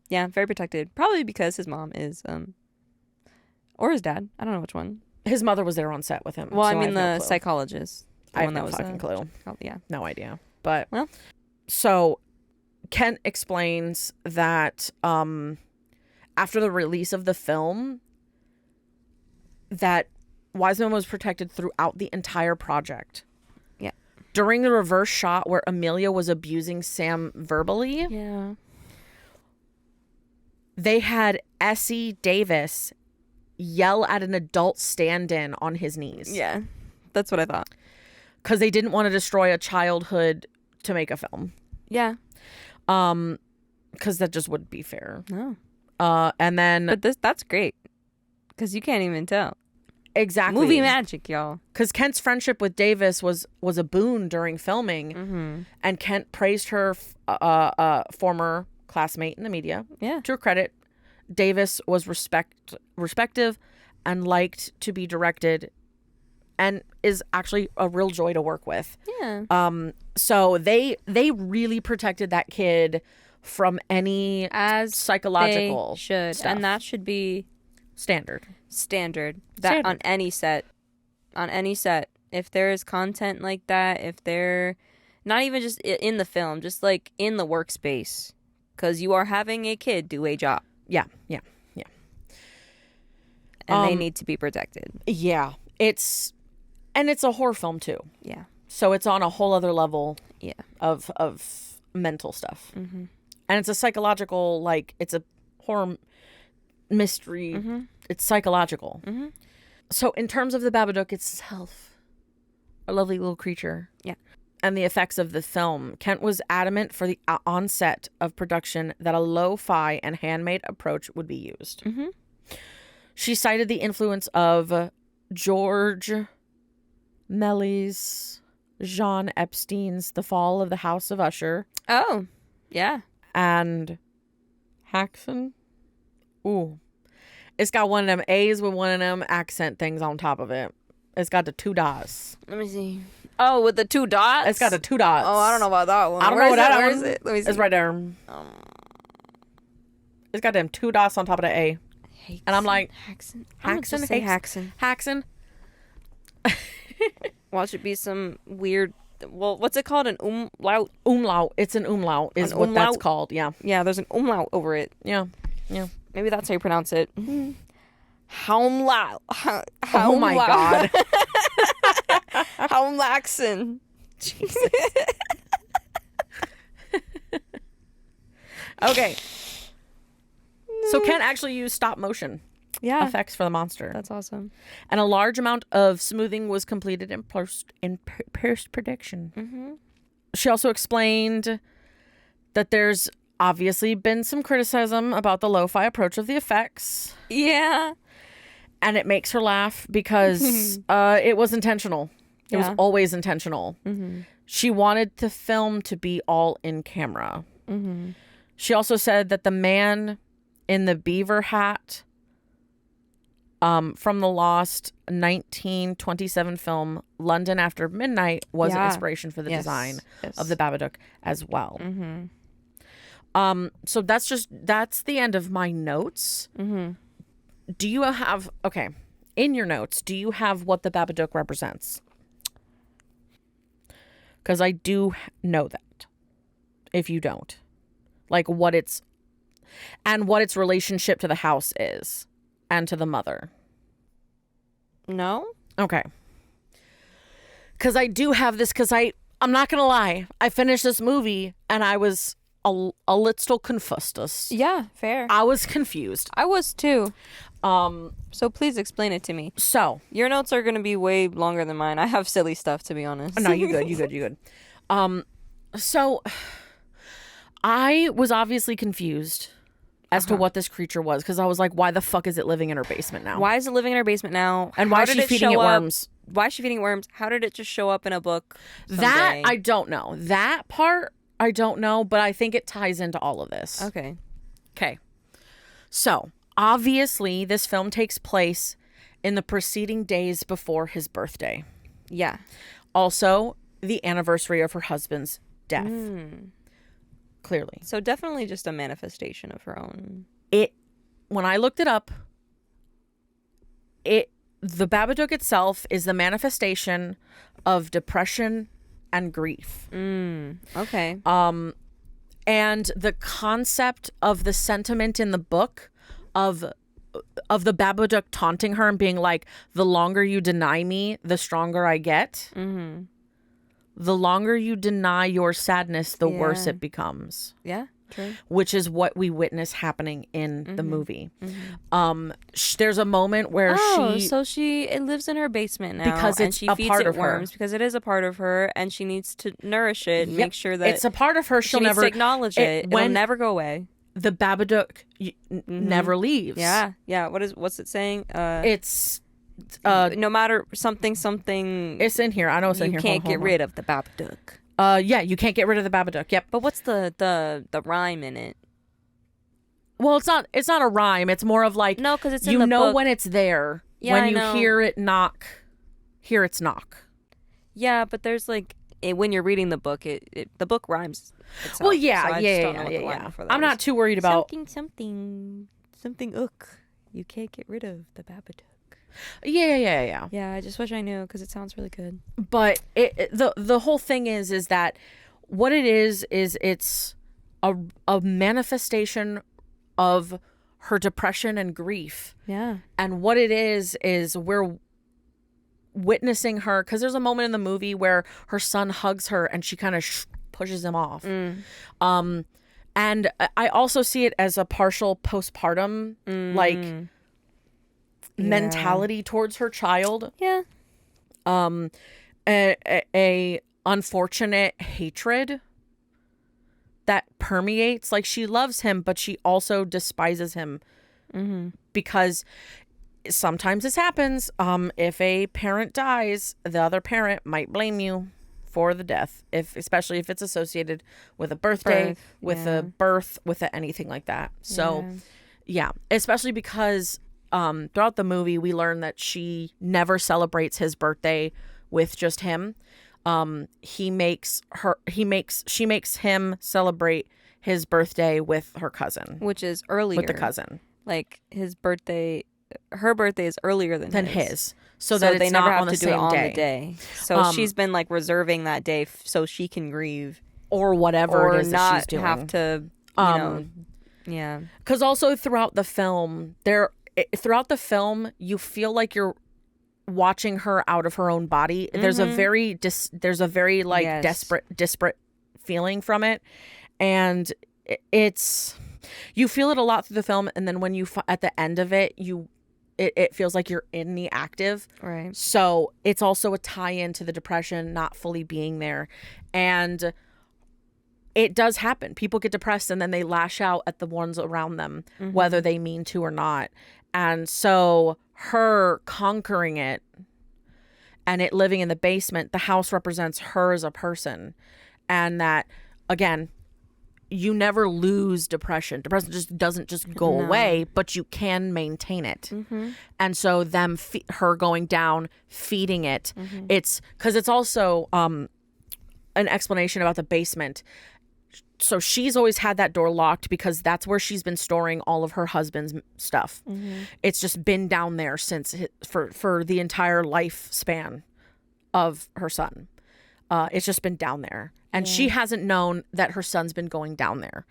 yeah, very protected. Probably because his mom is or his dad. I don't know which one. His mother was there on set with him. Well, so I mean have the psychologist. The I one have that no was fucking clue. Yeah. No idea. But well, so Kent explains that after the release of the film, that Wiseman was protected throughout the entire project. Yeah. During the reverse shot where Amelia was abusing Sam verbally, they had Essie Davis yell at an adult stand-in on his knees. Yeah. That's what I thought. Because they didn't want to destroy a childhood to make a film. Yeah. Because that just wouldn't be fair. No. And then... But that's great. Because you can't even tell. Exactly. Movie magic, y'all. Because Kent's friendship with Davis was a boon during filming. And Kent praised her former classmate in the media. Yeah. To her credit, Davis was respective and liked to be directed and is actually a real joy to work with. Yeah. So they really protected that kid from any psychological should stuff. And that should be standard that on any set, if there is content like that, if they're not even just in the film, just like in the workspace, because you are having a kid do a job. Yeah. And they need to be protected. Yeah. It's a horror film too. Yeah. So it's on a whole other level. Yeah. Of mental stuff. And it's a psychological, like, it's a horror mystery. It's psychological. So in terms of the Babadook itself, a lovely little creature. Yeah. And the effects of the film, Kent was adamant for the onset of production that a lo-fi and handmade approach would be used. She cited the influence of George Melly's, Jean Epstein's The Fall of the House of Usher. Oh, yeah. And Haxon. Ooh. It's got one of them A's with one of them accent things on top of it. It's got the 2 dots. Let me see. Oh, with the 2 dots? It's got the 2 dots. Oh, I don't know about that one. I don't know what that Where one is it? Let me see. It's right there. It's got them 2 dots on top of the A. And I'm like, Haxon. Haxon. Watch it be some weird. Well, what's it called? An umlaut? Umlaut. It's an umlaut is what that's called. Yeah. Yeah, there's an umlaut over it. Yeah. Maybe that's how you pronounce it. Haumlaut. Oh my God. Haumlaxen. Jesus. Okay. So Kent actually used stop motion effects for the monster. That's awesome. And a large amount of smoothing was completed in post-production. She also explained that there's obviously been some criticism about the lo-fi approach of the effects. Yeah. And it makes her laugh because it was intentional. It was always intentional. She wanted the film to be all in camera. She also said that the man in the beaver hat from the lost 1927 film London After Midnight was an inspiration for the design of the Babadook as well. So that's the end of my notes. Do you have, in your notes, do you have what the Babadook represents? Because I do know that, if you don't. like what its relationship to the house is and to the mother. No? Okay. Because I do have this, because I'm not going to lie. I finished this movie and I was a little confused. Yeah, fair. I was confused. I was too. So please explain it to me. So. Your notes are going to be way longer than mine. I have silly stuff, to be honest. No, you good. So I was obviously confused as to what this creature was, because I was like, why the fuck is it living in her basement now? Why is it living in her basement now? And why is she feeding it worms? Why is she feeding it worms? How did it just show up in a book someday? That I don't know. That part I don't know, but I think it ties into all of this. Okay. So, obviously, this film takes place in the preceding days before his birthday. Yeah. Also, the anniversary of her husband's death. Clearly. So definitely just a manifestation of her own. When I looked it up, the Babadook itself is the manifestation of depression and grief. Okay. And the concept of the sentiment in the book of the Babadook taunting her and being like, the longer you deny me, the stronger I get. Mm-hmm. The longer you deny your sadness, the worse it becomes. Yeah, true. Which is what we witness happening in the movie. Mm-hmm. There's a moment where it lives in her basement now because and she feeds it worms because it is a part of her and she needs to nourish it and make sure that it's a part of her. She needs to acknowledge it. It'll never go away. The Babadook never leaves. Yeah. What's it saying? It's no matter something. It's in here. I know it's in here. You can't get rid of the Babadook. Yeah, you can't get rid of the Babadook. Yep. But what's the rhyme in it? Well, it's not a rhyme. It's more of like, no, because it's in the book. When it's there. Yeah, when you hear it knock, hear its knock. Yeah, but there's like when you're reading the book, the book rhymes itself. Well, yeah, so yeah. I'm not too worried about something. You can't get rid of the Babadook. Yeah. Yeah, I just wish I knew because it sounds really good. But the whole thing is that what it is it's a manifestation of her depression and grief. Yeah. And what it is we're witnessing her, because there's a moment in the movie where her son hugs her and she kind of pushes him off. And I also see it as a partial postpartum mentality towards her child. Yeah. A unfortunate hatred that permeates. Like, she loves him, but she also despises him. Because sometimes this happens. If a parent dies, the other parent might blame you for the death, especially if it's associated with a birthday, with a birth, with anything like that. So, yeah, especially because throughout the movie, we learn that she never celebrates his birthday with just him. She makes him celebrate his birthday with her cousin, which is earlier. With the cousin, like her birthday is earlier than his. So that they it's never not have on to the do it same on day. the day. So she's been like reserving that day so she can grieve or whatever it is that she's doing. Have to, know, yeah. Because also throughout the film, you feel like you're watching her out of her own body. There's a very disparate feeling from it, and you feel it a lot through the film, and then when at the end of it, it feels like you're in the active. Right. So it's also a tie-in to the depression not fully being there. And it does happen. People get depressed and then they lash out at the ones around them, whether they mean to or not. And so her conquering it and it living in the basement, the house represents her as a person. And that, again, you never lose depression. Depression just doesn't just go away, but you can maintain it. And so her going down, feeding it, it's because it's also an explanation about the basement. So she's always had that door locked because that's where she's been storing all of her husband's stuff. It's just been down there since for the entire lifespan of her son. It's just been down there. And she hasn't known that her son's been going down there.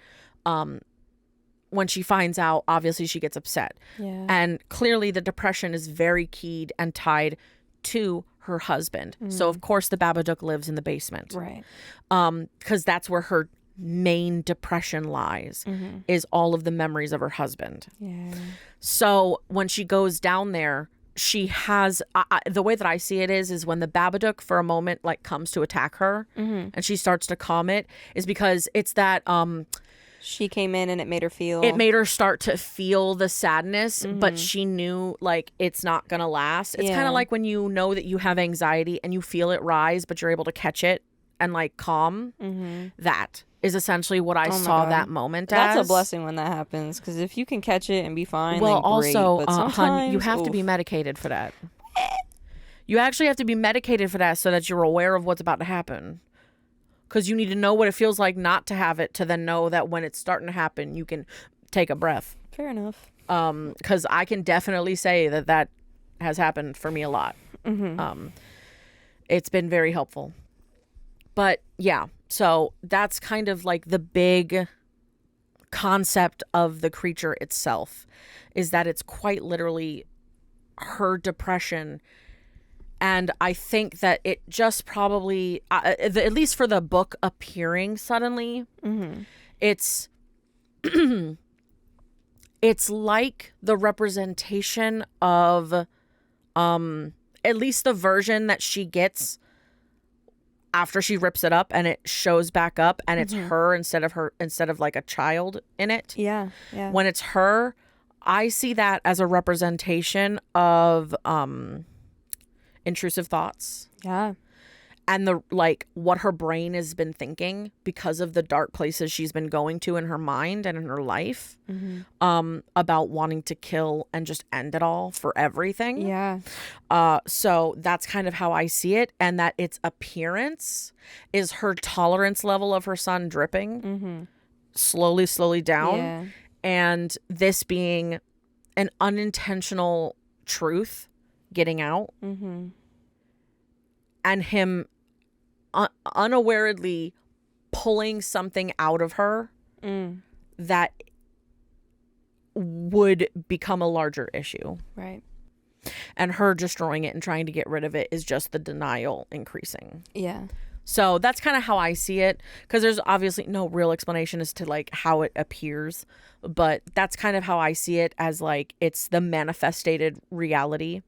when she finds out, obviously she gets upset. Yeah. And clearly the depression is very keyed and tied to her husband. So of course the Babadook lives in the basement. Right. Because that's where her main depression lies, is all of the memories of her husband. Yeah. So when she goes down there, she has the way that I see it is when the Babadook for a moment like comes to attack her and she starts to calm it, is because it's that she came in and it made her start to feel the sadness, but she knew like it's not gonna last. It's kind of like when you know that you have anxiety and you feel it rise, but you're able to catch it and like calm. That is essentially what I saw that moment as. That's a blessing when that happens, because if you can catch it and be fine, well, then great. also, But hun, you have to be medicated for that. You actually have to be medicated for that so that you're aware of what's about to happen. Because you need to know what it feels like not to have it to then know that when it's starting to happen, you can take a breath. Fair enough. Because I can definitely say that has happened for me a lot. It's been very helpful. But yeah, so that's kind of like the big concept of the creature itself, is that it's quite literally her depression. And I think that it just probably, at least for the book appearing suddenly, it's it's like the representation of at least the version that she gets after she rips it up and it shows back up and it's her instead of like a child in it. Yeah. When it's her, I see that as a representation of intrusive thoughts. Yeah. And the like what her brain has been thinking because of the dark places she's been going to in her mind and in her life, about wanting to kill and just end it all for everything. Yeah. So that's kind of how I see it, and that its appearance is her tolerance level of her son dripping slowly down. Yeah. And this being an unintentional truth getting out, and him unawarely pulling something out of her that would become a larger issue. Right. And her destroying it and trying to get rid of it is just the denial increasing. Yeah. So that's kind of how I see it, because there's obviously no real explanation as to like how it appears, but that's kind of how I see it, as like it's the manifested reality.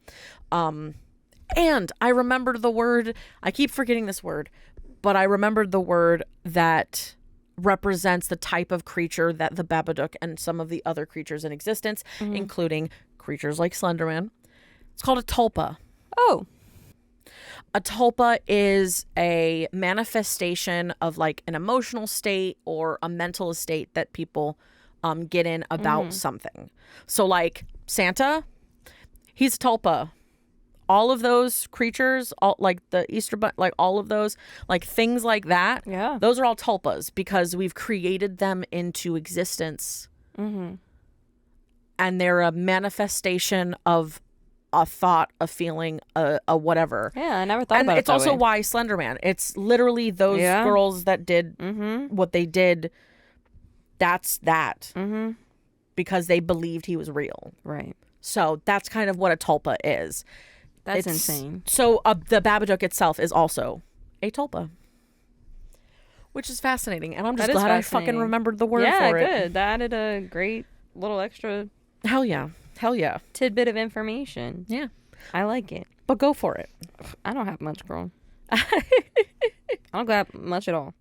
And I remembered the word, I keep forgetting this word, but I remembered the word that represents the type of creature that the Babadook and some of the other creatures in existence, including creatures like Slenderman. It's called a tulpa. Oh. A tulpa is a manifestation of like an emotional state or a mental state that people get in about something. So like Santa, he's a tulpa. All of those creatures, all like the Easter Bunny, like all of those, like things like that. Yeah. Those are all tulpas because we've created them into existence. And they're a manifestation of a thought, a feeling, a whatever. Yeah, I never thought and about it. It's also why Slenderman. It's literally those girls that did what they did. That's that. Because they believed he was real. Right. So that's kind of what a tulpa is. That's insane. So the Babadook itself is also a tulpa, which is fascinating. And I'm just glad I fucking remembered the word for it. Yeah, good. That added a great little extra Hell yeah. tidbit of information. Yeah. I like it. But go for it. I don't have much, girl. I don't got much at all.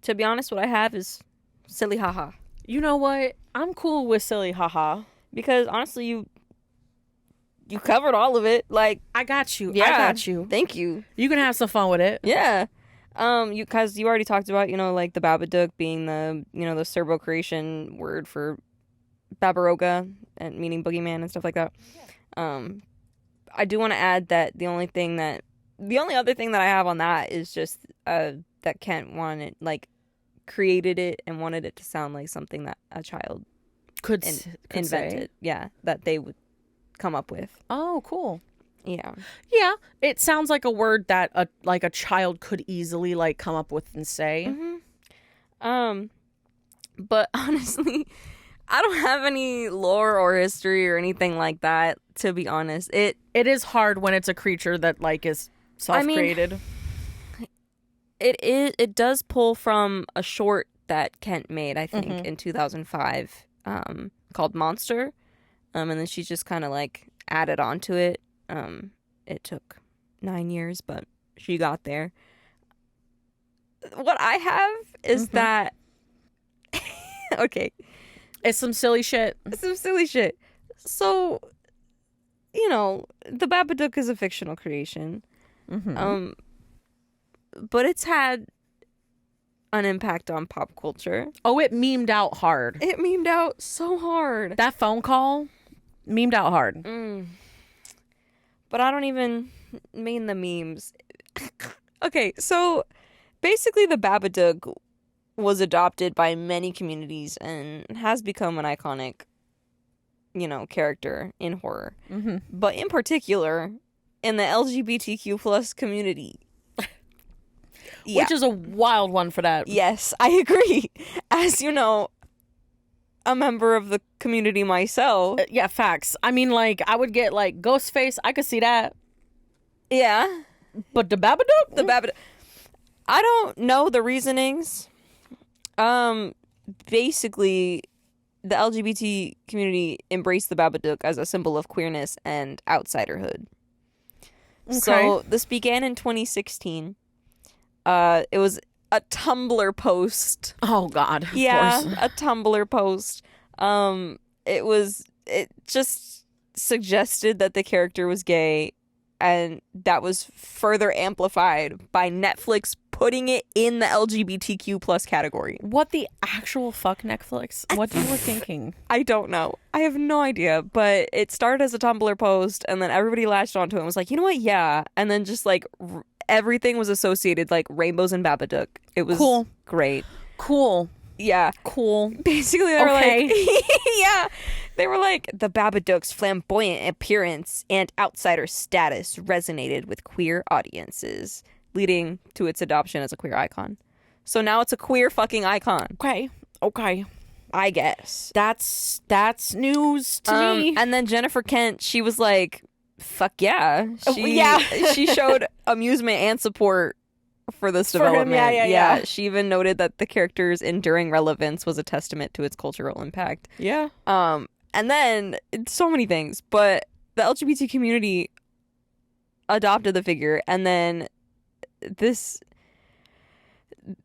To be honest, what I have is silly haha. You know what? I'm cool with silly haha. Because honestly, you covered all of it. Like, I got you. Yeah, I got you. Thank you. You can have some fun with it. Yeah. Because you already talked about, like the Babadook being the, the Serbo-Creation word for Babaroga, and meaning boogeyman and stuff like that. Yeah. I do want to add that the only other thing that I have on that is just that Kent created it and wanted it to sound like something that a child could invented. Say. Yeah, that they would come up with. Oh, cool. Yeah. Yeah, it sounds like a word that a child could easily come up with and say. But honestly, I don't have any lore or history or anything like that, to be honest. It is hard when it's a creature that like is self-created. It does pull from a short that Kent made, I think, in 2005, called Monster. And then she just kind of like added on to it. It took 9 years, but she got there. What I have is that okay. It's some silly shit. So, you know, the Babadook is a fictional creation. But it's had an impact on pop culture. Oh, it memed out hard. It memed out so hard. That phone call memed out hard. But I don't even mean the memes. Okay, so basically the Babadook was adopted by many communities and has become an iconic, you know, character in horror. But in particular, in the LGBTQ plus community. Yeah. Which is a wild one for that. Yes, I agree. As you know, a member of the community myself. Yeah, facts. I mean, like, I would get, like, Ghostface. I could see that. Yeah. But the Babadook? The Babadook. I don't know the reasonings. Basically, the LGBT community embraced the Babadook as a symbol of queerness and outsiderhood. Okay. So, this began in 2016. It was a Tumblr post. Oh God. Of yeah, course. A Tumblr post. It just suggested that the character was gay, and that was further amplified by Netflix putting it in the LGBTQ plus category. What the actual fuck, Netflix? What you were thinking? I don't know. I have no idea, but it started as a Tumblr post, and then everybody latched onto it and was like, you know what? Yeah. And then just like everything was associated, like rainbows and Babadook. It was cool. Great. Cool. Yeah. Cool. Basically, they were like, yeah. They were like, the Babadook's flamboyant appearance and outsider status resonated with queer audiences, leading to its adoption as a queer icon. So now it's a queer fucking icon. Okay. I guess. That's news to me. And then Jennifer Kent, she was like, fuck yeah. Yeah. She showed amusement and support for this development. Yeah. She even noted that the character's enduring relevance was a testament to its cultural impact. Yeah. And then so many things, but the LGBT community adopted the figure, and then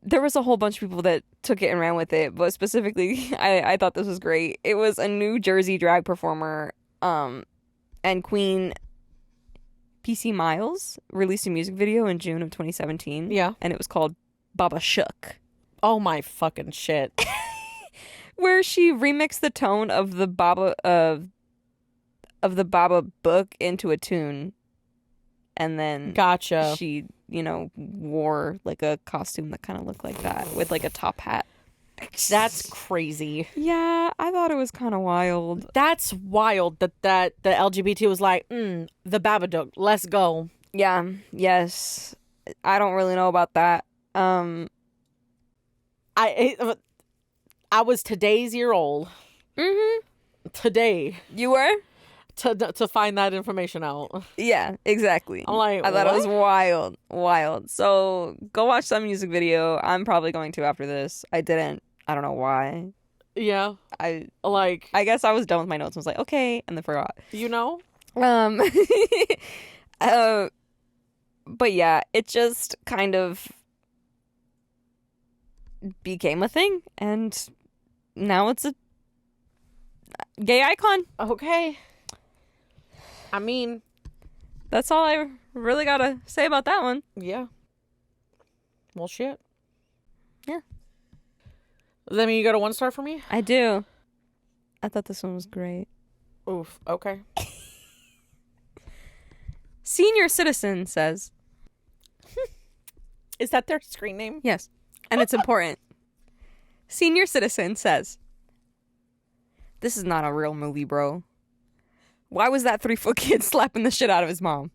there was a whole bunch of people that took it and ran with it, but specifically I thought this was great. It was a New Jersey drag performer, and Queen PC Miles released a music video in June of 2017. Yeah. And it was called Babadook. Oh my fucking shit. Where she remixed the tone of the Babadook into a tune. And then gotcha. She, you know, wore like a costume that kind of looked like that with like a top hat. That's crazy. Yeah, I thought it was kind of wild. That's wild that the LGBT was like, the Babadook, let's go. Yeah, yes. I don't really know about that. I was today's year old. Today. You were? To find that information out. Yeah, exactly. I'm like, I thought it was wild. So go watch some music video. I'm probably going to after this. I didn't. I don't know why. Yeah. I guess I was done with my notes and was like, okay, and then forgot. You know? But yeah, it just kind of became a thing, and now it's a gay icon. Okay. I mean, that's all I really gotta say about that one. Yeah. Well, shit. Yeah. Let me, you got a 1-star for me? I do. I thought this one was great. Oof. Okay. Senior Citizen says. Is that their screen name? Yes. And it's important. Senior Citizen says, this is not a real movie, bro. Why was that 3-foot kid slapping the shit out of his mom?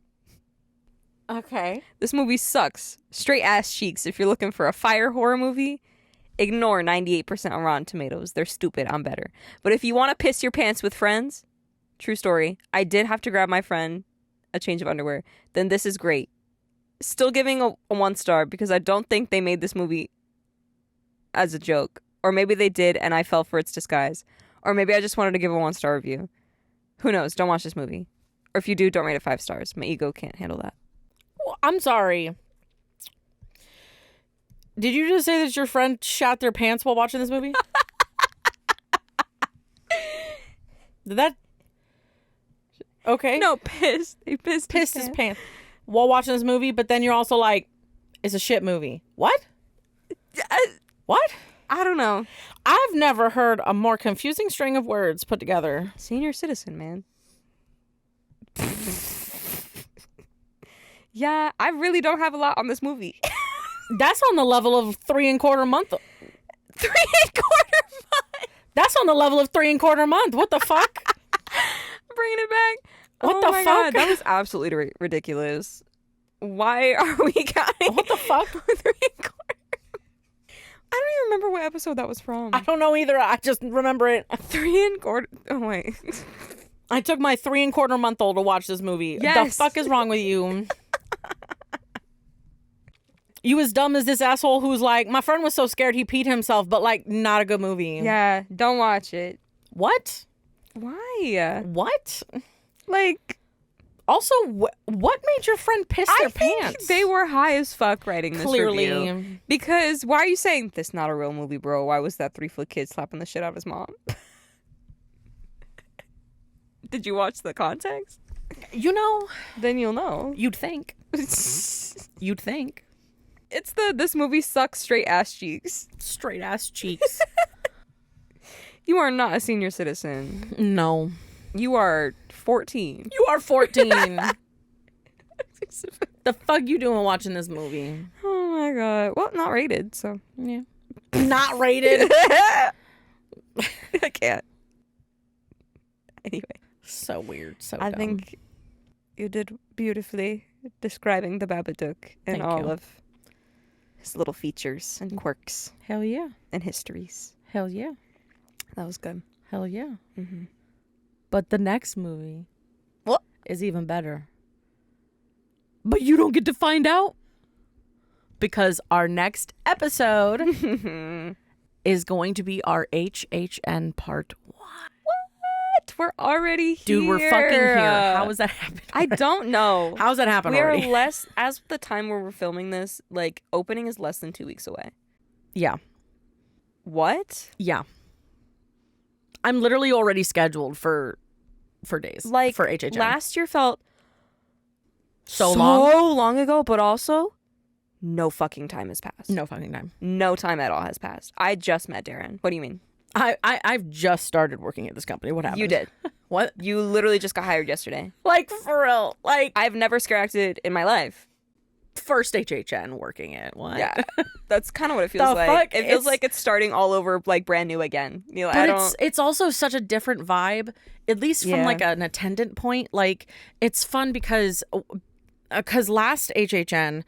Okay. This movie sucks. Straight ass cheeks. If you're looking for a fire horror movie, Ignore 98% on Rotten Tomatoes. They're stupid. I'm better. But if you want to piss your pants with friends, true story, I did have to grab my friend a change of underwear. Then this is great. Still giving a 1 star because I don't think they made this movie as a joke. Or maybe they did and I fell for its disguise. Or maybe I just wanted to give a 1 star review. Who knows? Don't watch this movie. Or if you do, don't rate it 5 stars. My ego can't handle that. Well, I'm sorry. Did you just say that your friend shat their pants while watching this movie? Did that... Okay. No, pissed. He pissed his pants while watching this movie, but then you're also like, it's a shit movie. What? What? I don't know. I've never heard a more confusing string of words put together. Senior citizen, man. Yeah, I really don't have a lot on this movie. That's on the level of 3 1/4 month. 3 1/4 month. That's on the level of 3 1/4 month. What the fuck? Bringing it back. What the fuck? God, that was absolutely ridiculous. Why are we counting? What the fuck? 3 1/4. I don't even remember what episode that was from. I don't know either. I just remember it. 3 1/4. Oh wait. I took my 3 1/4 month old to watch this movie. Yes. The fuck is wrong with you? You as dumb as this asshole who's like, my friend was so scared he peed himself, but like, not a good movie. Yeah, don't watch it. What? Why? What? Like, also, what made your friend piss their pants? They were high as fuck writing this Clearly. review. Because why are you saying this not a real movie, bro? Why was that 3-foot kid slapping the shit out of his mom? Did you watch the context? You know. Then you'll know. You'd think. You'd think. It's this movie sucks straight ass cheeks. Straight ass cheeks. You are not a senior citizen. No. You are 14. You are 14. The fuck you doing watching this movie? Oh my god. Well, not rated, so. Yeah. Not rated. I can't. Anyway. So weird. So I dumb. think you did beautifully describing the Babadook and Thank all you. of his little features and quirks Hell yeah. and histories. Hell yeah. That was good. Hell yeah. Mm-hmm. But the next movie What? is even better. But you don't get to find out. Because our next episode is going to be our HHN part 1. What? We're already here. Dude, we're fucking here. How is that happening? I don't know. How's that happening We are already? as of the time where we're filming this, like, opening is less than 2 weeks away. Yeah. What? Yeah. I'm literally already scheduled for days. Like, for HHN. last year felt so long. long ago, but also no fucking time has passed. No fucking time. No time at all has passed. I just met Darren. What do you mean? I've just started working at this company. What happened? You did. What? You literally just got hired yesterday. Like, for real. Like, I've never scare acted in my life. first HHN working it. What? Yeah. That's kind of what it feels The like. fuck? It feels like it's starting all over, like, brand new again. You know, But it's also such a different vibe, at least from Yeah. like an attendant point. Like, it's fun because last HHN,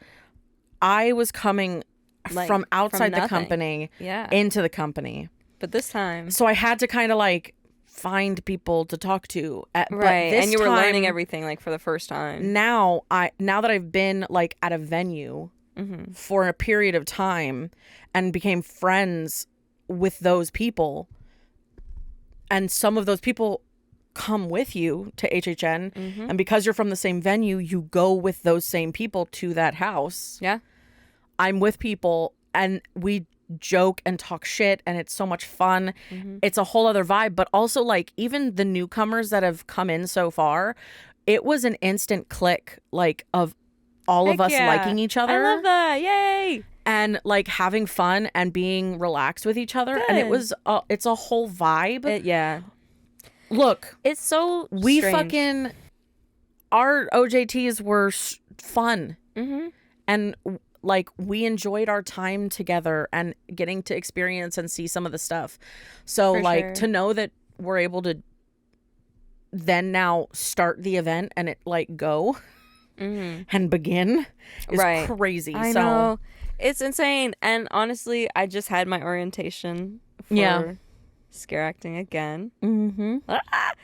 I was coming Like, from outside the nothing. company Yeah. into the company. But this time. So I had to kind of like find people to talk to. But Right. this And you were time, learning everything, like, for the first time. Now that I've been like at a venue for a period of time and became friends with those people, and some of those people come with you to HHN, and because you're from the same venue, you go with those same people to that house. Yeah. I'm with people and we joke and talk shit and it's so much fun. It's a whole other vibe. But also, like, even the newcomers that have come in so far, it was an instant click, like, of all of Heck us yeah. liking each other. I love that. Yay. And like having fun and being relaxed with each other. And it Good. was it's a whole vibe. Yeah. Look, It's so we strange. fucking, our OJTs were fun. Mm-hmm. And like, we enjoyed our time together and getting to experience and see some of the stuff. So For like, sure. to know that we're able to then now start the event and it like go and begin is Right. crazy. I so know. It's insane. And honestly, I just had my orientation for scare acting again. Mm-hmm.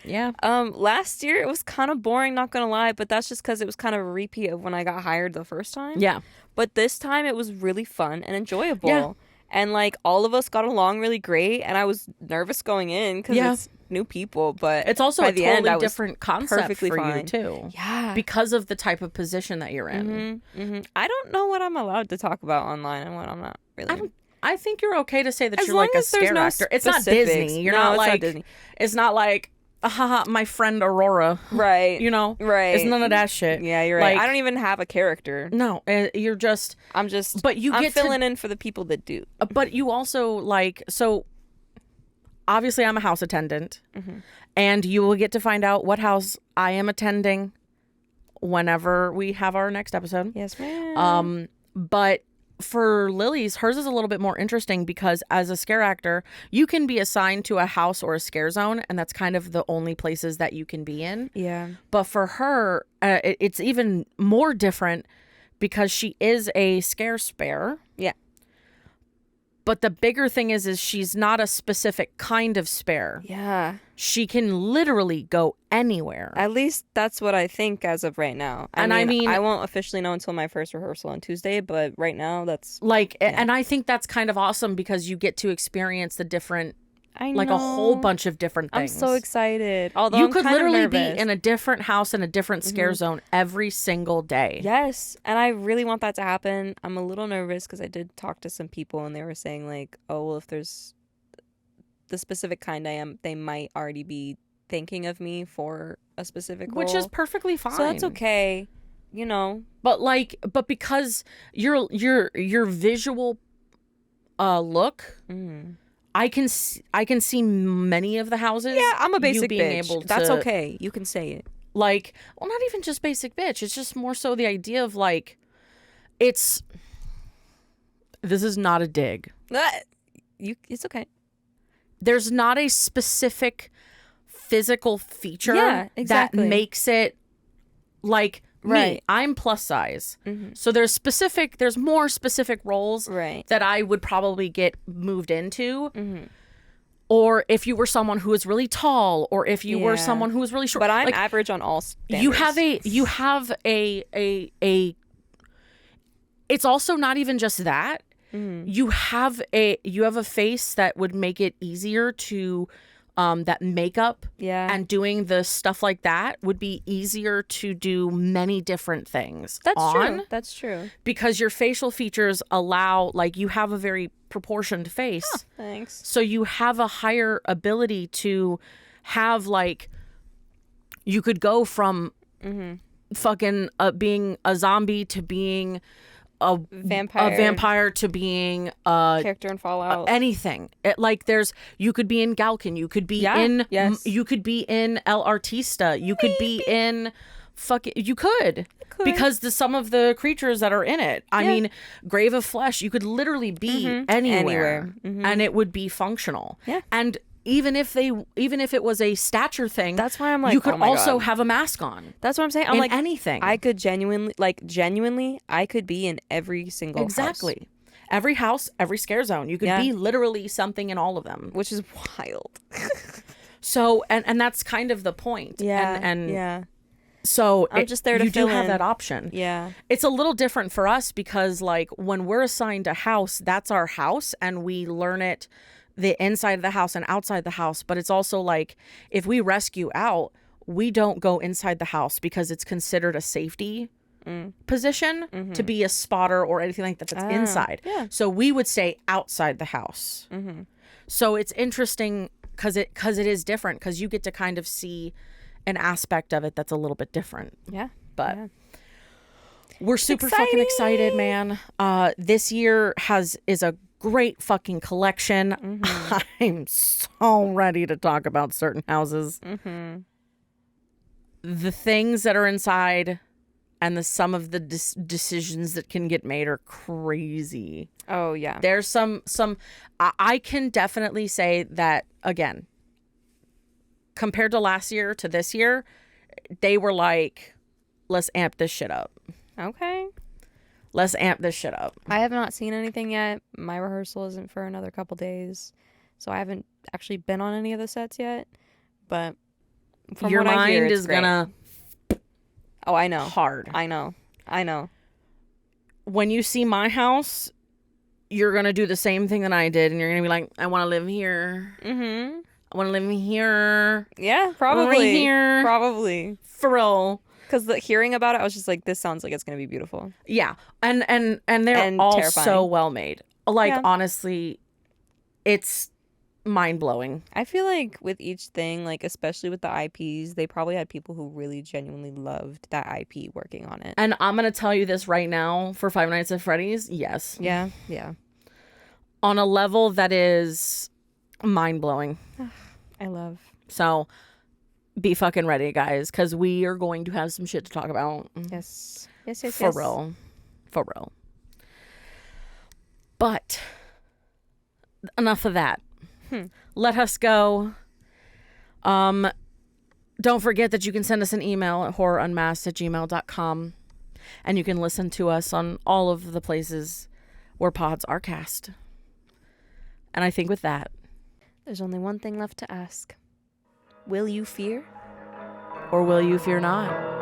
Yeah. Last year it was kind of boring, not gonna lie, but that's just because it was kind of a repeat of when I got hired the first time. Yeah. But this time it was really fun and enjoyable. Yeah. And like all of us got along really great, and I was nervous going in because it's new people, but it's also by a the totally end, I was different concept perfectly for fine. you too. Yeah. Because of the type of position that you're in. I don't know what I'm allowed to talk about online and what I'm not really. I think you're okay to say that As you're long like a as there's scare no actor. It's not specifics. Disney. You're No, not it's like not Disney. It's not like haha, my friend Aurora. Right. You know? Right. It's none of that shit. Yeah, you're right. Like, I don't even have a character. No, you're just I'm just But you I'm get filling in for the people that do. But you also like so obviously I'm a house attendant. And you will get to find out what house I am attending whenever we have our next episode. Yes, ma'am. But for Lily's, hers is a little bit more interesting because as a scare actor, you can be assigned to a house or a scare zone, and that's kind of the only places that you can be in. Yeah. But for her, it's even more different because she is a scare spare. Yeah. But the bigger thing is she's not a specific kind of spare. Yeah. She can literally go anywhere. At least that's what I think as of right now. I mean, I won't officially know until my first rehearsal on Tuesday, but right now that's like, and I think that's kind of awesome because you get to experience the different, I know. like a whole bunch of different things. I'm so excited. Although you I'm could kind of literally be nervous. in a different house in a different scare zone every single day. Yes, and I really want that to happen. I'm a little nervous because I did talk to some people and they were saying like, oh, well, if there's the specific kind I am, they might already be thinking of me for a specific role. Which is perfectly fine. So that's okay, you know. But because your visual look, I can see many of the houses. Yeah, I'm a basic being bitch. Able to, that's okay. You can say it. Like, well, not even just basic bitch. It's just more so the idea of like, this is not a dig. It's okay. There's not a specific physical feature that makes it like me. I'm plus size. So there's more specific roles that I would probably get moved into. Or if you were someone who was really tall, or if you were someone who was really short. But I'm like, average on all standards. You have a it's also not even just that. You have a face that would make it easier to that makeup and doing the stuff like that would be easier to do many different things. That's true. Because your facial features allow, like, you have a very proportioned face. Thanks. So you have a higher ability to have, like, you could go from fucking being a zombie to being a vampire to being a character in Fallout. Anything. You could be in Galkin. You could be you could be in El Artista. You could be in you could. Because some of the creatures that are in it. I mean, Grave of Flesh, you could literally be anywhere. And it would be functional. Yeah. And even if it was a stature thing, that's why I'm like, you could also have a mask on. That's what I'm saying. I'm like, anything. I could genuinely, I could be in every single house. Every house, every scare zone. You could be literally something in all of them, which is wild. So, and that's kind of the point. Yeah. So I'm just there to you fill do have in. that option. Yeah. It's a little different for us because, like, when we're assigned a house, that's our house, and we learn it. The inside of the house and outside the house. But it's also like, if we rescue out, we don't go inside the house because it's considered a safety position to be a spotter or anything like that that's inside. Yeah. So we would stay outside the house. So it's interesting because it is different because you get to kind of see an aspect of it that's a little bit different. Yeah. But we're super fucking excited, man. This year is a great fucking collection. I'm so ready to talk about certain houses. The things that are inside and some of the decisions that can get made are crazy. Oh yeah. There's some I can definitely say that, again, compared to last year to this year, they were like, let's amp this shit up. Okay. Let's amp this shit up. I have not seen anything yet. My rehearsal isn't for another couple days, so I haven't actually been on any of the sets yet. But from your what I hear, mind it's is great. gonna Oh, I know. hard. I know. When you see my house, you're gonna do the same thing that I did, and you're gonna be like, I want to live here. Mm-hmm. I want to live here. Yeah, probably. Right here. Probably. For real. Because hearing about it, I was just like, this sounds like it's going to be beautiful. Yeah. And they're And all terrifying. so well made. Like, Yeah. honestly, it's mind-blowing. I feel like with each thing, like especially with the IPs, they probably had people who really genuinely loved that IP working on it. And I'm going to tell you this right now, for Five Nights at Freddy's, yes. Yeah. On a level that is mind-blowing. I love. So, be fucking ready, guys, because we are going to have some shit to talk about. Yes. For real. For real. But, enough of that. Let us go. Don't forget that you can send us an email at horrorunmasked@gmail.com, and you can listen to us on all of the places where pods are cast. And I think with that, There's only one thing left to ask. Will you fear? or will you fear not?